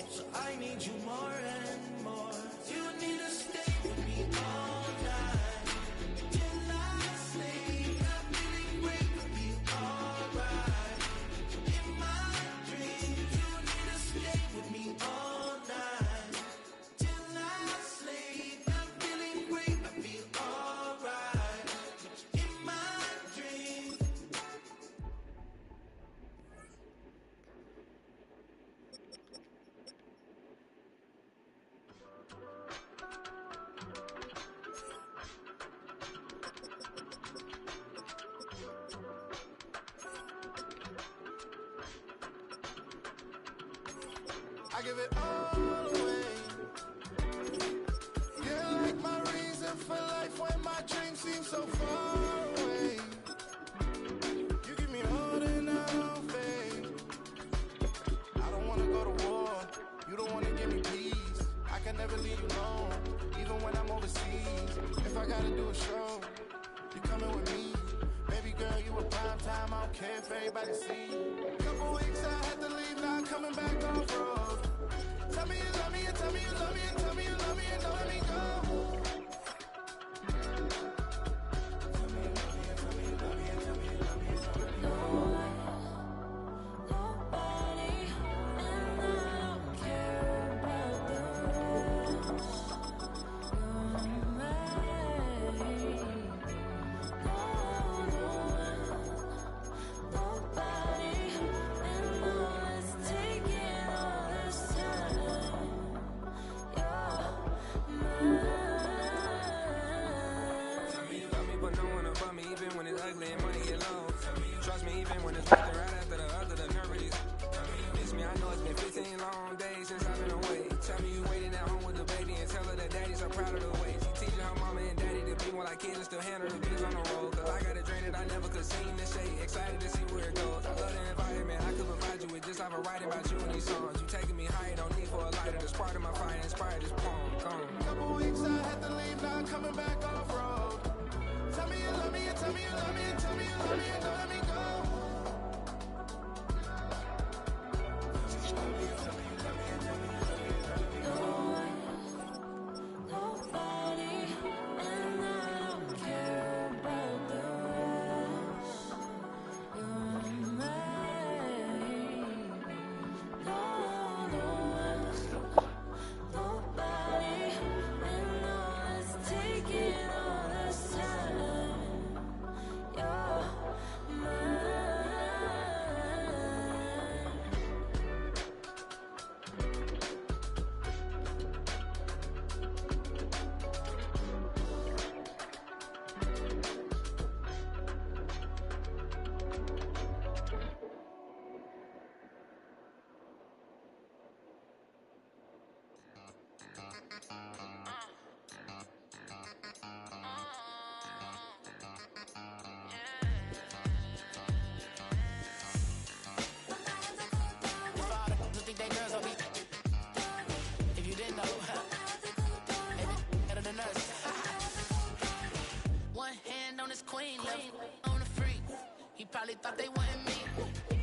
so I need you more and more. You need to stay with me all night till I sleep. I'm feeling great, we'll be alright. In my dreams, you need to stay with me all night till I sleep. I'm feeling great, we'll be alright. In my dreams. I give it all away. You're like my reason for life when my dreams seem so far away. You give me all and I don't fade. I don't wanna go to war. You don't wanna give me peace. I can never leave you alone, even when I'm overseas. If I gotta do a show, you coming with me. Baby girl, you a prime time. I don't care if everybody see. Couple weeks I had to leave, now I'm coming back off road. Tell me you love me and tell me you love me and tell me you love me and don't let me go. Couple weeks I had to leave, now I'm coming back off road. Tell me you love me and tell me you love me and tell me you love me and don't let me go. Taking all this time, you're thought they wanted me.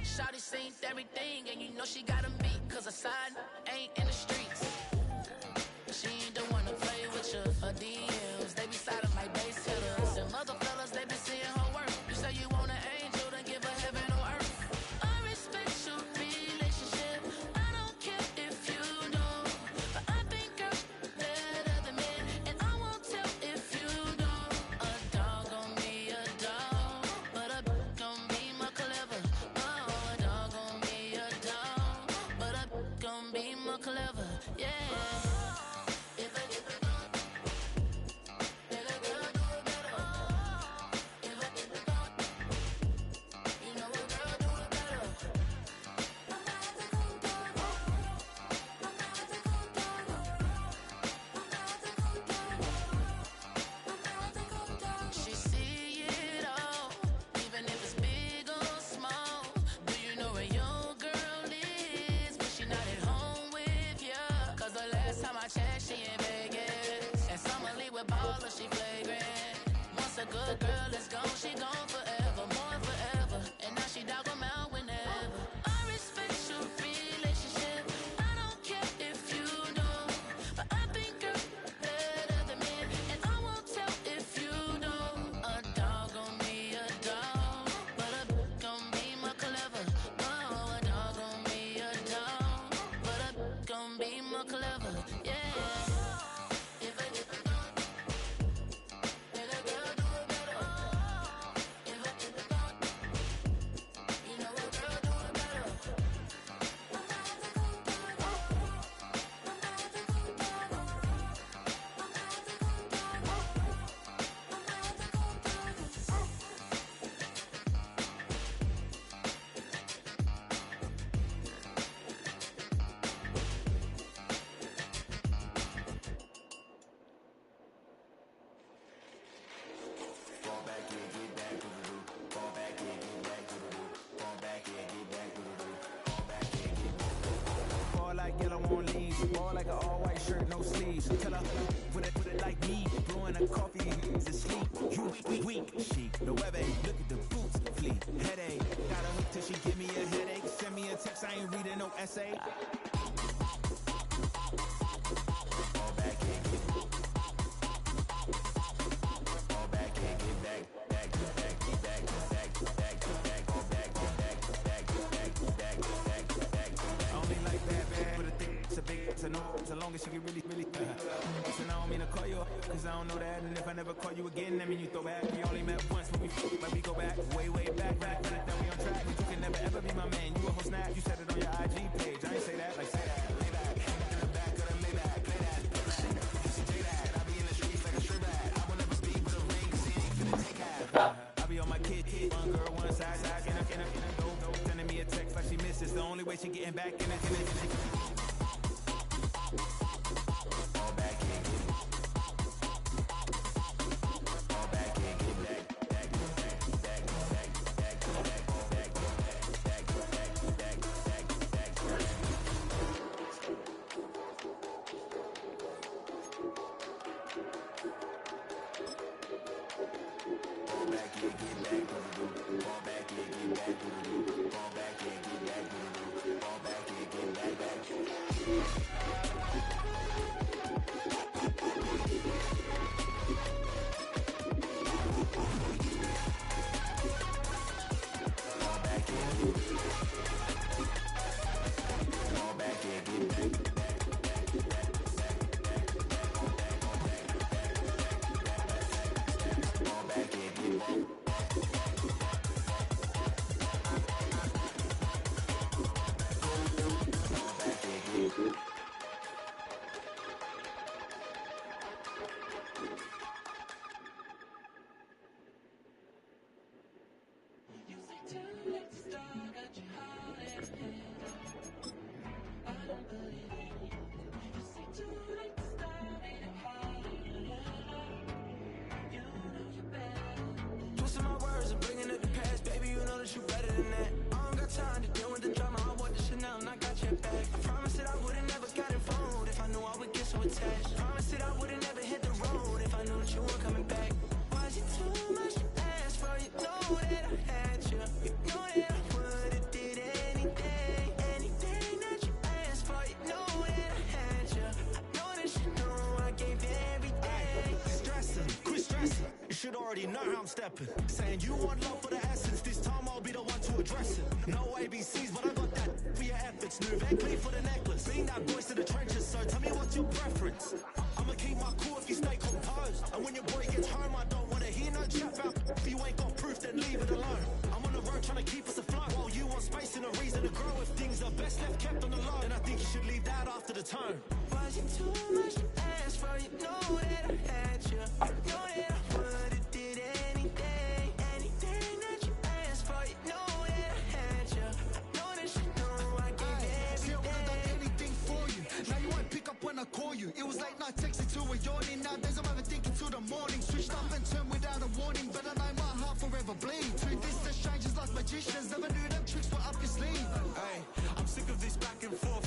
Shawty seen everything, and you know she got 'em beat. Cause her side ain't in the streets. She ain't the one to play with you. Her DMs, they be silent like base hitters. And other fellas, they be seeing her work. You say you want an angel, then give her heaven on earth. I respect your relationship. I don't care if you know. But I think I'm better than men. And I won't tell if you don't. A dog gon' be a dog. But a gon' be more clever. Oh, a dog gon' be a dog. But a gon' be more clever. Yeah. She see it all, even if it's big or small. Do you know where your girl is? But she not at home with ya. Cause the last time I checked, she in Vegas. And Summer Lee with baller, she flagrant. Once a good girl is gone, she gone forever, more forever. And now she dog 'em out whenever. I respect your relationship. I don't care if you know. But I think you're better than me. And I won't tell if you know. A dog gon' be a dog. But a gon' be more clever. Oh, a dog gon' be a dog. But a gon' be more clever. Yeah. If a girl do it better. If a you know a girl do it better. Ball like yellow on leaves. Ball like an all-white shirt, no sleeves. Tell her, put it like me. Blowing a coffee, to sleep. You weak, chic. No web, look at the boots, fleet. Headache, got a hook till she give me a headache. Send me a text, I ain't reading no essay. So long as she can really listen, I don't mean to call you up, cause I don't know that. And if I never call you again, that mean you throw back. We only met once when we but we go back, way back. But then we on track, you can never ever be my man. You a whole snap, you said it on your IG page. I ain't say that, like say that, lay back. In the back of the Maybach, play that. You see J that, I be in the streets like a strip rat. I will never speak with a ring, cause he ain't finna take half. I be on my kid, one girl, one side, in a go, sending me a text like she misses. The only way she getting back in it. You say too late to start, got you know how I'm stepping. Saying you want love for the essence, this time I'll be the one to address it. No ABCs, but I got that for your efforts. New Van Cleef for the necklace. Being that voice to the trenches, so tell me what's your preference. I'ma keep my cool if you stay composed. And when your boy gets home, I don't wanna hear no chat about. If you ain't got proof, then leave it alone. I'm on the road trying to keep us afloat. While you want space and a reason to grow. If things are best left kept on the low, then I think you should leave that after the tone. Wasn't too much to ask for, you know that I had you. Know that I would've did anything, anything that you asked for, you know that I had you. Know that you know I gave everything. See, I would've done anything for you. Now you won't pick up when I call you. It was late night texting to a yawning. Nowadays I'm overthinking till the morning. Switched up and turned without a warning, but I know my heart forever bleeds. Two distant strangers like magicians, never knew them tricks were up your sleeve. Hey, I'm sick of this back and forth.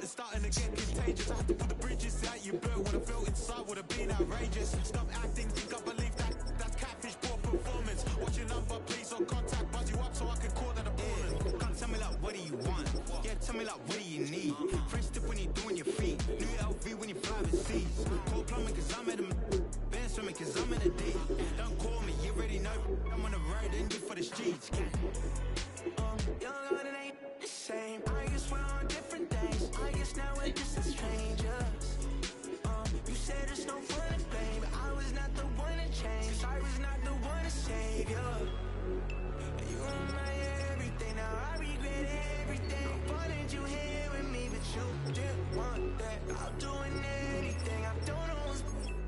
Starting to get contagious. I have to put the bridges out you built. What I felt inside would have been outrageous. Stop acting, think I believe that's catfish, poor performance. What's your number, please, or contact, buzz you up so I can call that a ballin'. Can't tell me like, what do you want? Yeah, tell me like, what do you need? Fresh tip when you're doing your feet. New LV when you fly overseas. Call plumbing cause I'm at a band swimming cause I'm in a D. Don't call me, you already know. I'm on the road and you for the streets. Young and ain't the same. I guess we're on different days. I guess now we're just strangers. You said there's no fun to blame, but I was not the one to change. I was not the one to save you. You were my everything. Now I regret everything. I wanted you here with me, but you didn't want that. I'm doing anything. I don't know what's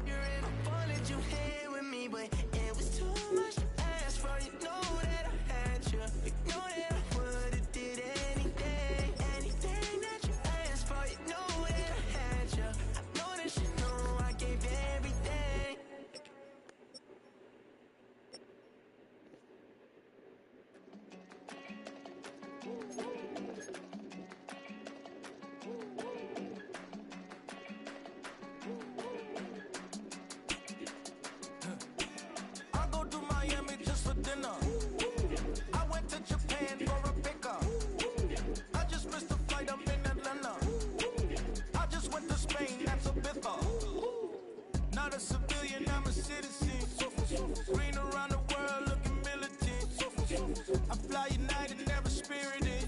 you're in. I wanted you here with me, but it was too much to ask for. You know that I had you. You know that I would've did anything, anything that you asked for. You know that I had you. I know that you know I gave everything. I go to Miami just for dinner. I went to Japan for a pickup. I just missed the flight, I'm in Atlanta. I just went to Spain, that's a bither. Not a civilian, I'm a citizen. Green around the world, looking militant. I fly United, never spirited.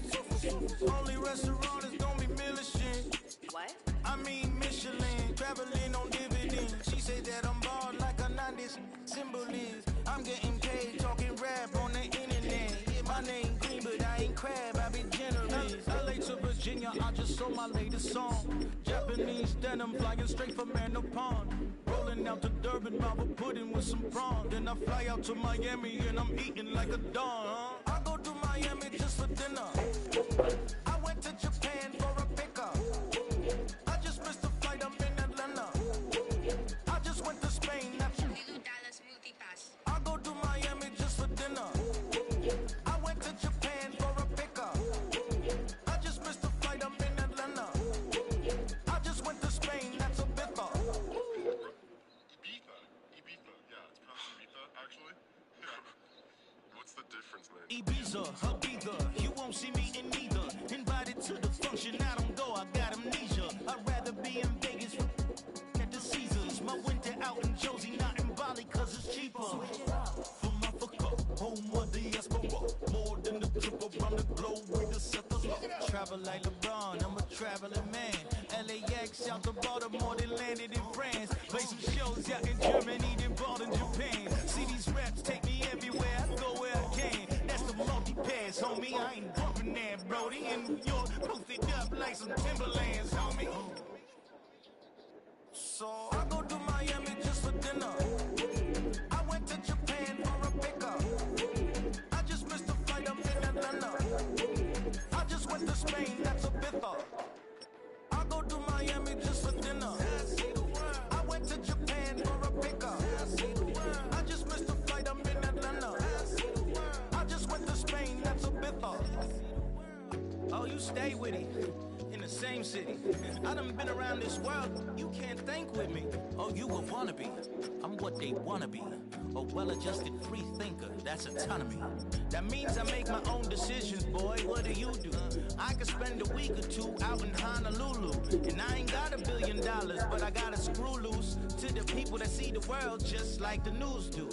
Only restaurant is gonna be Michelin. What? I mean Michelin, traveling on dividends. She said that I'm bald like a 90s symbol is. I'm getting paid, talking rap on the internet. Yeah, my name Green, but I ain't crab, I be generous. LA to Virginia, I just sold my latest song. Japanese denim, flying straight from Manapon. Rolling out to Durban, Baba pudding with some prawn. Then I fly out to Miami and I'm eating like a don. I go to Miami just for dinner. I went to Japan for a pickup. I just missed the flight, I'm in Atlanta. I just went to Spain, that's I go to Miami just for dinner. I went to Japan for a pickup. I just missed the flight, I'm in Atlanta. I just went to Spain, that's a bither. Ibiza, yeah, it's pronounced Ibiza, actually. What's the difference, man? Ibiza, Ibiza, you won't see me in neither. Invited to the function, I don't go, I got amnesia. I'd rather be in Vegas at the Caesars. My winter out in Josie, not in Bali, cause it's cheaper. From Africa, home of the diaspora. More than the trip around the globe, we the set the low. Travel like LeBron, I'm a traveling man. LAX out to Baltimore, then landed in France. Play some shows out in Germany, then bought in Japan. See these raps take me everywhere, I go where I can. That's the multi-pass, homie, I ain't bumping that, Brody. In New York, posted up like some Timberlands, homie. So I go to Miami just for dinner. I went to Japan for a pickup. I just missed the flight, I'm in Atlanta. I just went to Spain, that's a bither. I go to Miami just for dinner. I went to Japan for a pickup. I just missed the flight, I'm in Atlanta. I just went to Spain, that's a bither. Oh, you stay with it. In the same city. I done been around this world, you can't think with me. Oh, you a wannabe, I'm what they wanna be. A well-adjusted free thinker, that's autonomy. That means I make my own decisions, boy, what do you do? I could spend a week or two out in Honolulu. And I ain't got $1 billion, but I got a screw loose to the people that see the world just like the news do.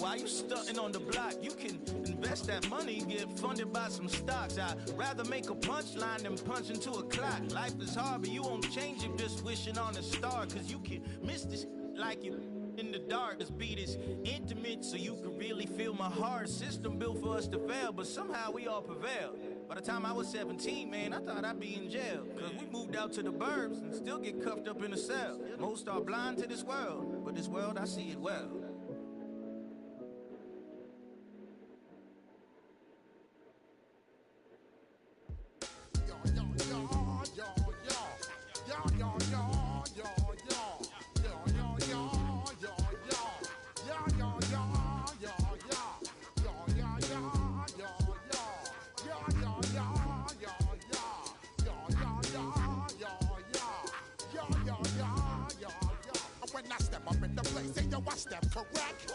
Why you stunting on the block? You can invest that money, get funded by some stocks. I'd rather make a punchline than punch into a clock. Life is hard, but you won't change it just wishing on a star. Cause you can miss this like you in the dark. This beat is intimate, so you can really feel my heart. System built for us to fail, but somehow we all prevail. By the time I was 17, man, I thought I'd be in jail. Cause we moved out to the burbs and still get cuffed up in a cell. Most are blind to this world, but this world, I see it well. I step correct.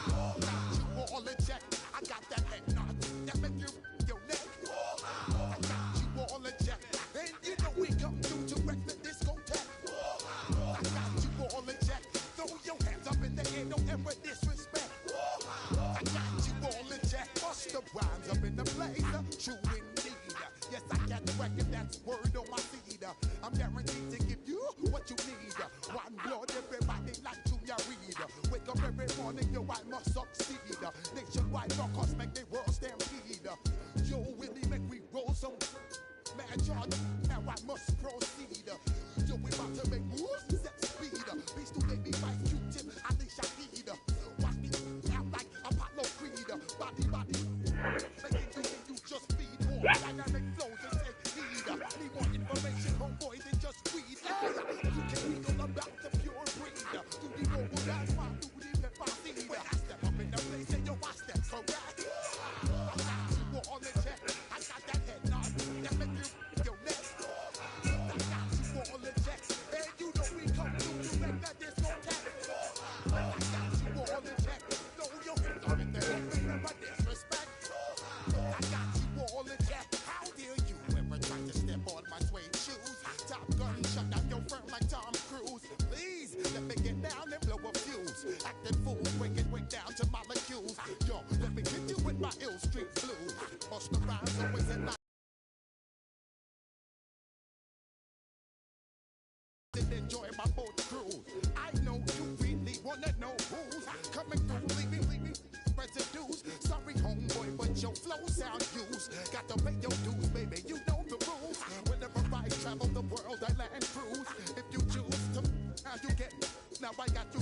Got you all in check. I got that head nod that make you your neck. I got you all in check. And you know we come through to wreck the discotheque. I got you all in check. Throw your hands up in the air, don't ever disrespect. I got you all in check. Bust the rhymes up in the place. True indeed. Yes, I got the record, that's word on my seed. I'm guaranteed to give you what you need. One blood, everybody like to read. Wake up every morning, yo, I must succeed. Nationwide rockers make the world stampede. Yo, Willie, make we roll some mad charge. Now I must proceed. Yo, we about to make moves, set speed. Beast to baby, fight Q-tip, Ali Shaheed. Watch me out like Apollo Creed. Body, making you just feed more dynamic flows and take heed. Need more information, homeboy, than just read. You can eagle about the pure breed. Do the noble, that's my duty, let my seed. When I step up in the place, and yo, I step correct. I got you all in check. I got that head nod that make you your neck. I got you all in check. And you know we come through to make that discotheque. I got you all in check. Throw your hands up in the air, remember disrespect. I got you all in check. How dare you ever try to step on my suede shoes? Top Gun shut down your firm like Tom Cruise. Please let me get down and blow a fuse. Acting fool, break it way down to molecules. Yo, let me hit you with my ill street blues. Bust the rhymes always in line. Enjoy my boat cruise. I know you really wanna know who's coming through, leaving residues. Sorry, homeboy, but your flow sound used. Got to pay your dues, baby. You know the rules. Whenever I travel the world, I land cruise. If you choose to, how you get? Now I got you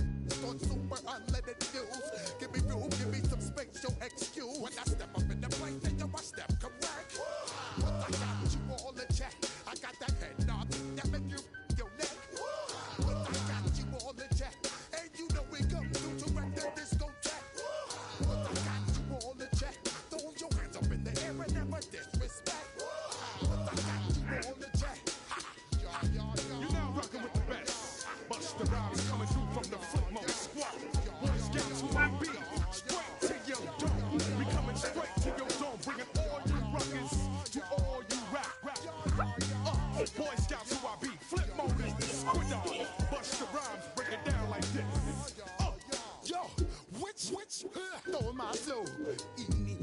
on super unleaded views. Give me room, give me some space, your excuse. When I step up in the place, then you I step correct. But I got you all in check. I got that head nod that make you your neck. But I got you all in check. And you know we come through to wreck the discotheque. But I got you all in check. Throw your hands up in the air and never disrespect. But I got you all in check. You're now rocking with the best. Busta Rhymes coming through from the footmost squad. Boy Scouts who I be. Straight to your dome. We coming straight to your dome. Bringing all you rockers to all you rap. Boy Scouts who I be. Flip mode is the squid on. Busta Rhymes break it down like this. Yo, which, throw my flow. Eeny,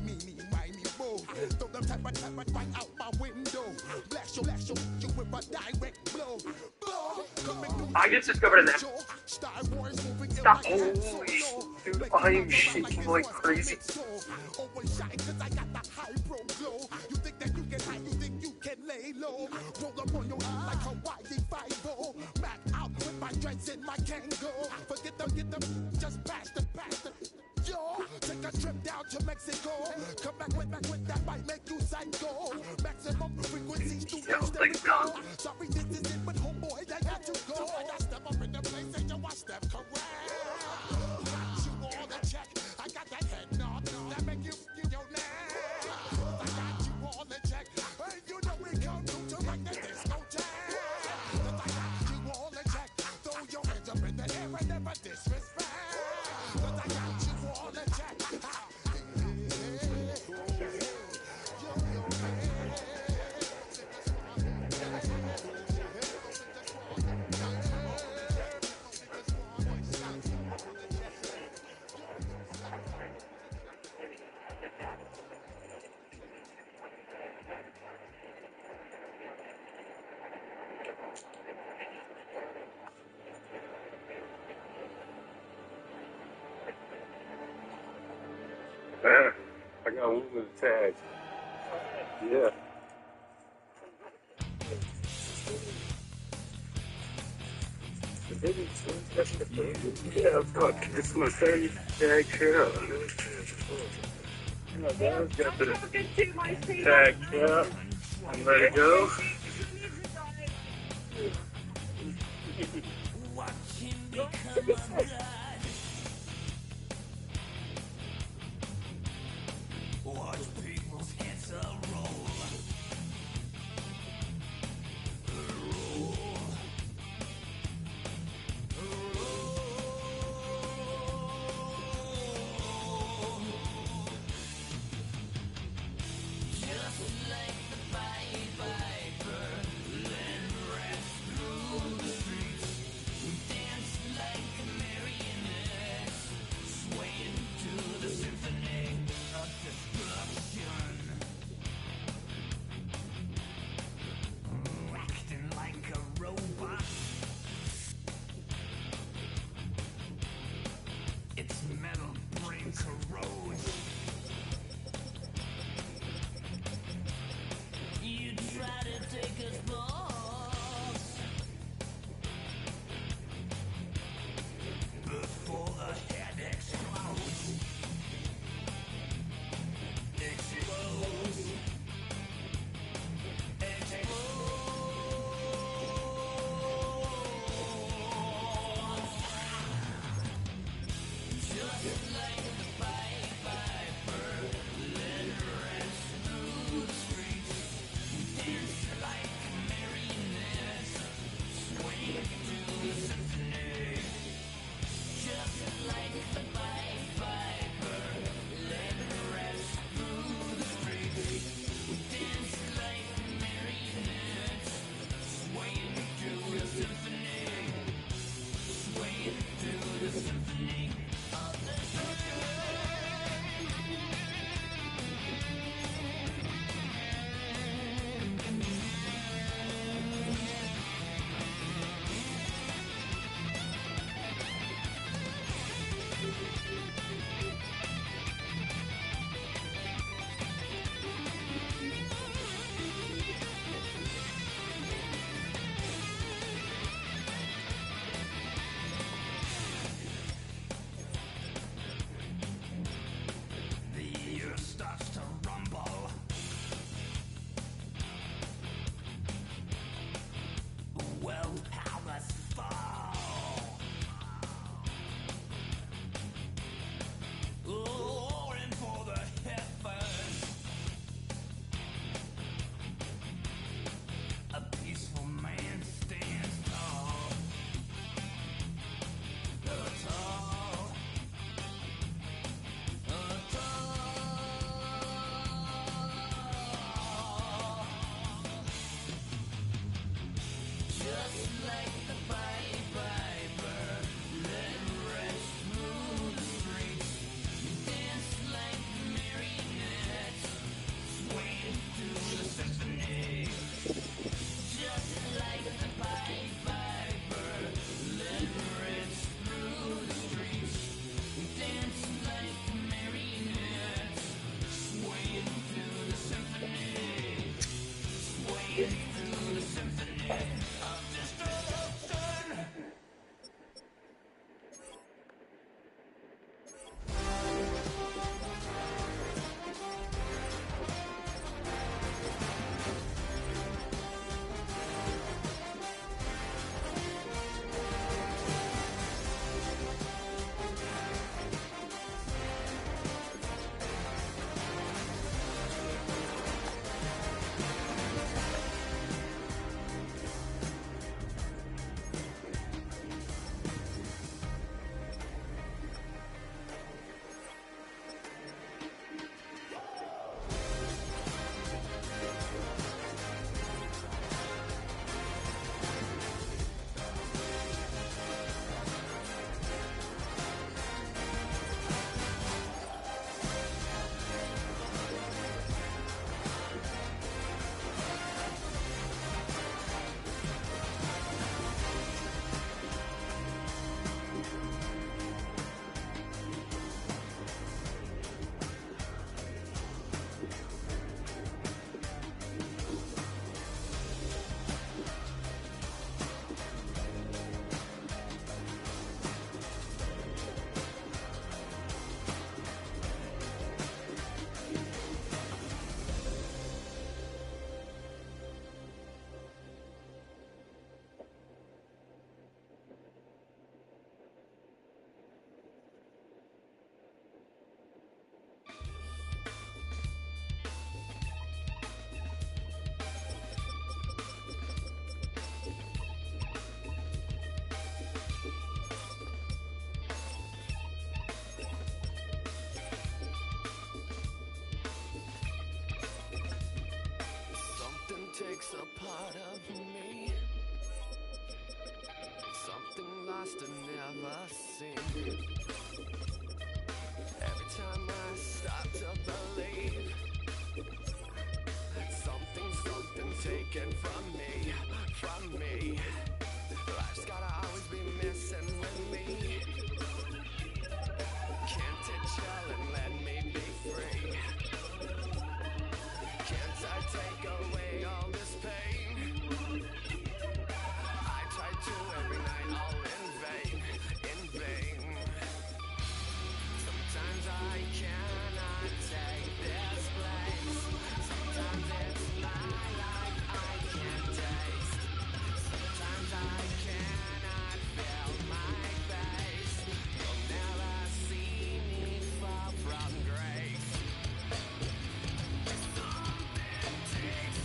meeny, miny, mo. Throw them type of right out my window. Blast you with a direct blow. I just discovered an app. Stop. Holy dude, I am shaking like crazy. I got the high pro glow. You think that you can hide, you think you can lay low. Roll up on your eye like Hawaii 5-0. Back out with my dreads in my Kango. Forget them, just pass the. Yo, take a trip down to Mexico. Come back with that might make you psycho. Maximum frequency, studio stereo. Sorry, this is it, but homeboy, I got to go. And I step up in the place and yo, I step correct. Got you all in check. I got that head nod that make you your neck. I got you all in check. And you know we come through to make the discotheque. I got you all in check. Throw your hands up in the air and never disrespect. I got you all in check. got one with a tag. Yeah. Yeah, fuck. This is my third tag shell. Got the tag shell. I'm ready to go. Watch people's heads roll. Just like the Pied Piper, let rats through the streets, dance like a marionette, swaying to the symphony of destruction, acting like a robot. Its metal brain corrodes. You try to take us boss before the head explodes. Explodes. Just like the Pied Piper, let rats through the streets, dance like marionettes, swaying to the symphony. Just like the Pied Piper, let rats through the streets, dance like marionettes, swaying to the symphony, swaying to the symphony of the earth starts to rumble. Well, powers fall. Roaring for the heavens. A peaceful man stands tall. Tall. Just like the Pied Piper, let rats through the streets, dance like marionettes, swaying to the symphony. Just like the Pied Piper, let rats through the streets, dance like marionettes, swaying to the symphony, swaying to the symphony of destruction. takes a part of me. Something lost and never seen. Every time I start to believe, something taken from me. Life's gotta always be messing with me. Can't it chill and let me be free? Can't I take away all this pain? I try to every night, all in vain. Sometimes I cannot take this place. Sometimes it's my life I can't taste. Sometimes I cannot feel my face. You'll never see me fall from grace. Something takes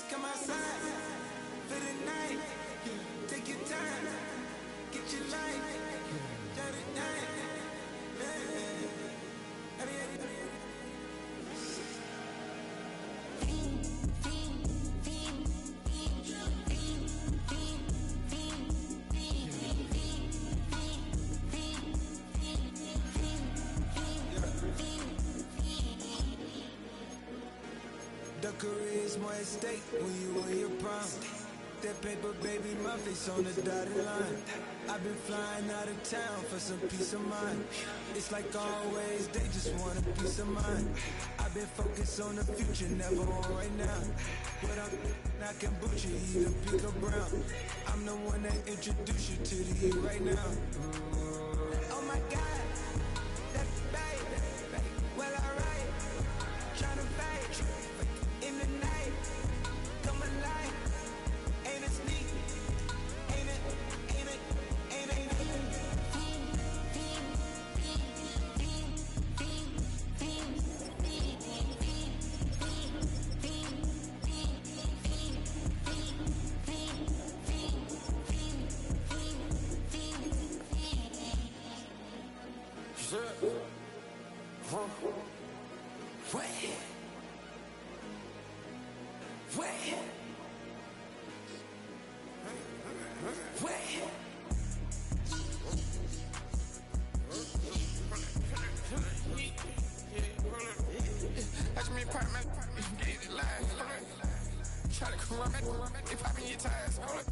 Come outside for the night. Take your time, get your life. Shut it down. The career's more at stake when you on your prime. That paper, baby, my face on the dotted line. I've been flying out of town for some peace of mind. It's like always, they just want a peace of mind. I've been focused on the future, never on right now. But I'm not kombucha, either pink or brown. I'm the one that introduced you to the E right now. Oh my God, that baby, well alright. Tryna fight in the night, come alive. Ain't it sneak? Ain't it? Ain't it? Ain't it? Watch me pop my get it live. Try to come around, they popping your tires. Hold up.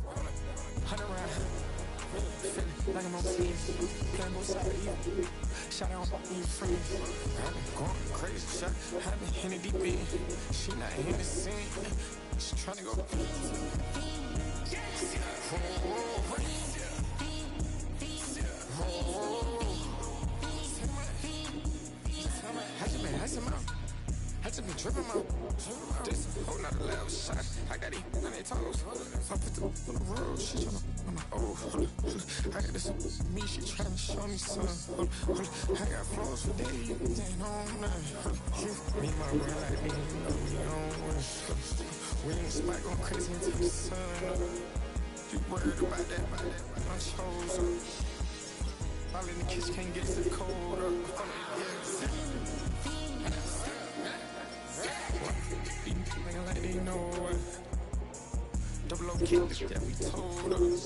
100 round. Feeling like I'm on TV. Playing both sides of you. Shot on your friends. I've been going crazy. Shot. I've been in the deep end. She not in the scene. She trying to go. I just been tripping out. This whole nother level shot. I got these on their toes. I put them on the road. She tryna. Oh, I got this me. She tryna show me something. I got flows for days. Ain't on nothing. Me and my brother like me. We on one. We in the spot going crazy until the sun. You worried about that? My chose. All in the kitchen can't get the cold up. Nigga like they know it. Double O kick, yeah, we told us.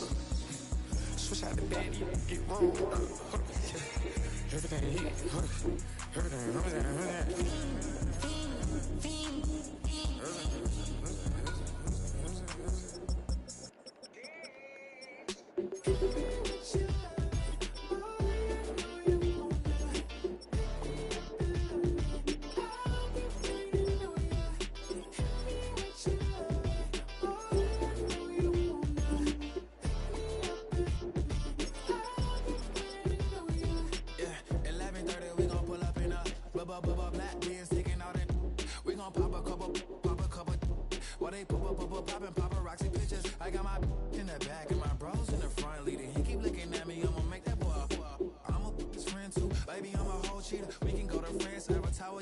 Switch out the daddy, get rolled up. Everything hit, everything.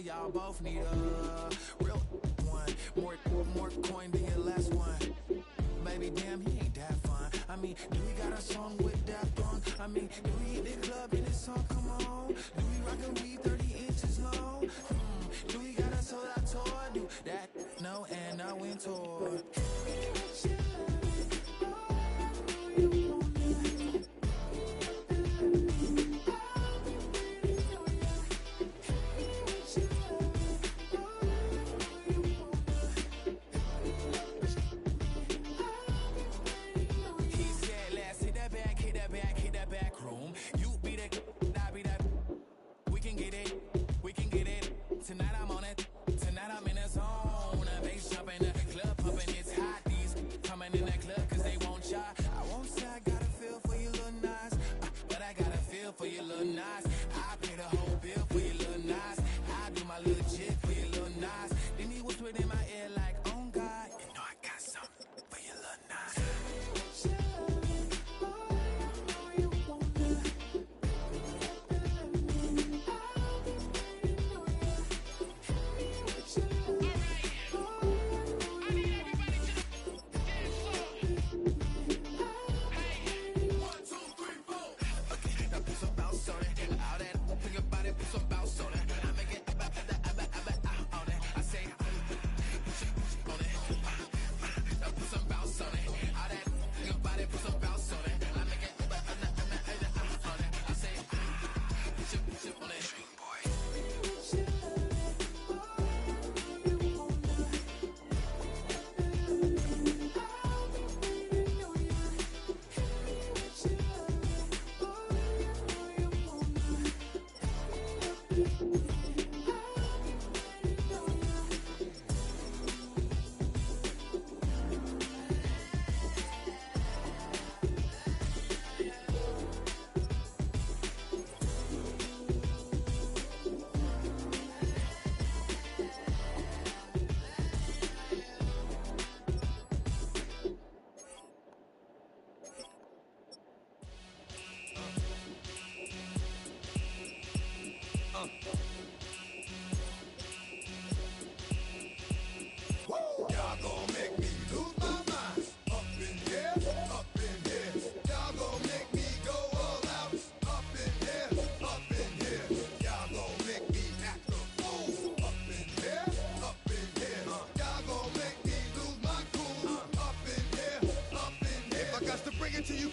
Y'all both need a real one. More coin than your last one. Baby, damn, he ain't that fun. I mean, do we got a song with that punk? I mean, do we hit the club in this song? Come on. Do we rock a weed 30 inches long? Do we got a sold out tour? Do that? No, and I went toward. Tonight I'm on it. Tonight I'm in a zone. A bass jump in the club.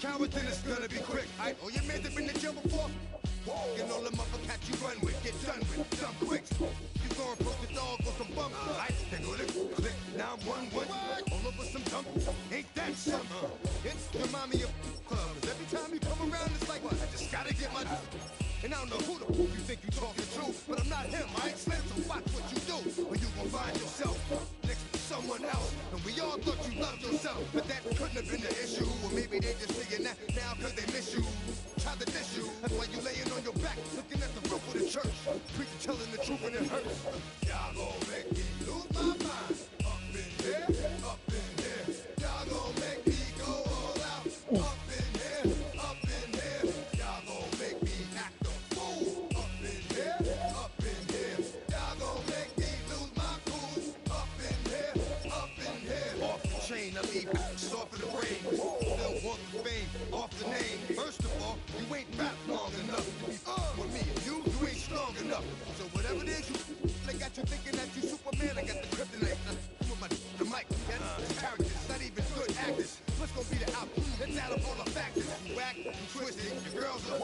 coward, then it's gonna be quick. Aight, all your men have been to jail before? And all the motherfuckers you run with, get done with, dumb quick. You gon' approach the dog or some bum. Aight, they go to click, 911. All over some dump, ain't that something? It's remind me of clubs. Every time you come around, it's like, what? I just gotta get my... And I don't know who the f*** you think you talking to, but I'm not him, I ain't Slim, so watch what you do. Or you gon' find yourself next to someone else. And we all thought you loved yourself, but that couldn't have been the issue. Or maybe they just saying that now cause they miss you. Try to diss you, that's why you laying on your back, looking at the roof of the church. Preacher telling the truth and it hurts. Y'all gon' make me lose my mind. Up in here, up in here. Y'all gon' make me go all out. Up in here, up in here. Y'all gon' make me act a fool. Up in here, up in here. Y'all gon' make me lose my cool. Up in here, up in here. Off the chain, I leave soft for the brain. Still want the fame, off the name. First of all, you ain't rap long enough to be with me. You ain't strong enough. So whatever it is, they got you thinking that you Superman. I got the kryptonite. With the mic, that's characters, not even good actors. What's gonna be the outcome? It's out of all the factors. You whack, you twisted, your girls are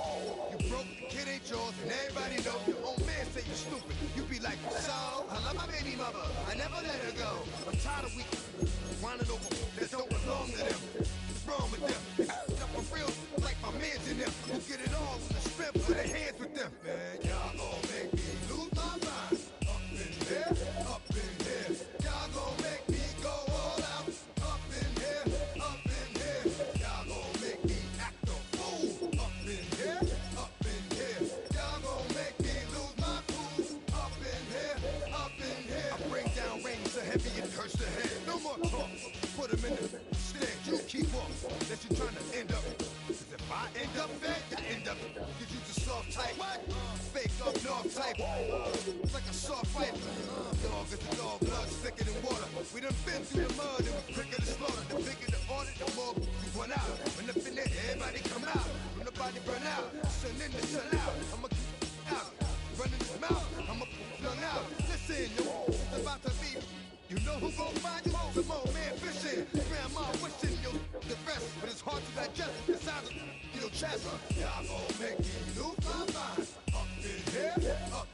you broke, the kid ain't yours, and everybody know your own man say you stupid. You be like, so I love my baby mother, I never let her go. I'm tired of weak whining over that don't belong to them. What's wrong with them? Up for real, like my mans in them, who get it all with the strength of their hands with them. Man, y'all gon' make me lose my mind. Up in here, up in here. Y'all gon' make me go all out. Up in here, up in here. Y'all gon' make me act a fool. Up in here, up in here. Y'all gon' make me lose my cool. Up in here, up in here. I bring down rain so heavy it hurts the head. No more talk, put them in the stand. You keep off, that you trying to end up. Cause if I end up dead, you end up. Cause you just soft type. Fake up north type. It's like a soft fight. Dog is a dog, blood thicker than water. We done been through the mud and we quicker to slaughter. The bigger the order, the more we run out. When up in there, everybody come out. When the body burn out, sun in the sun out. I'ma keep out. Running his mouth, I'ma flung out. Listen, yo, it's about to be. You know who gon' find you? Some old man fishing. Grandma wishing you the best, but it's hard to digest the sound of your chest. Y'all gon' make me lose my mind. Up in here, up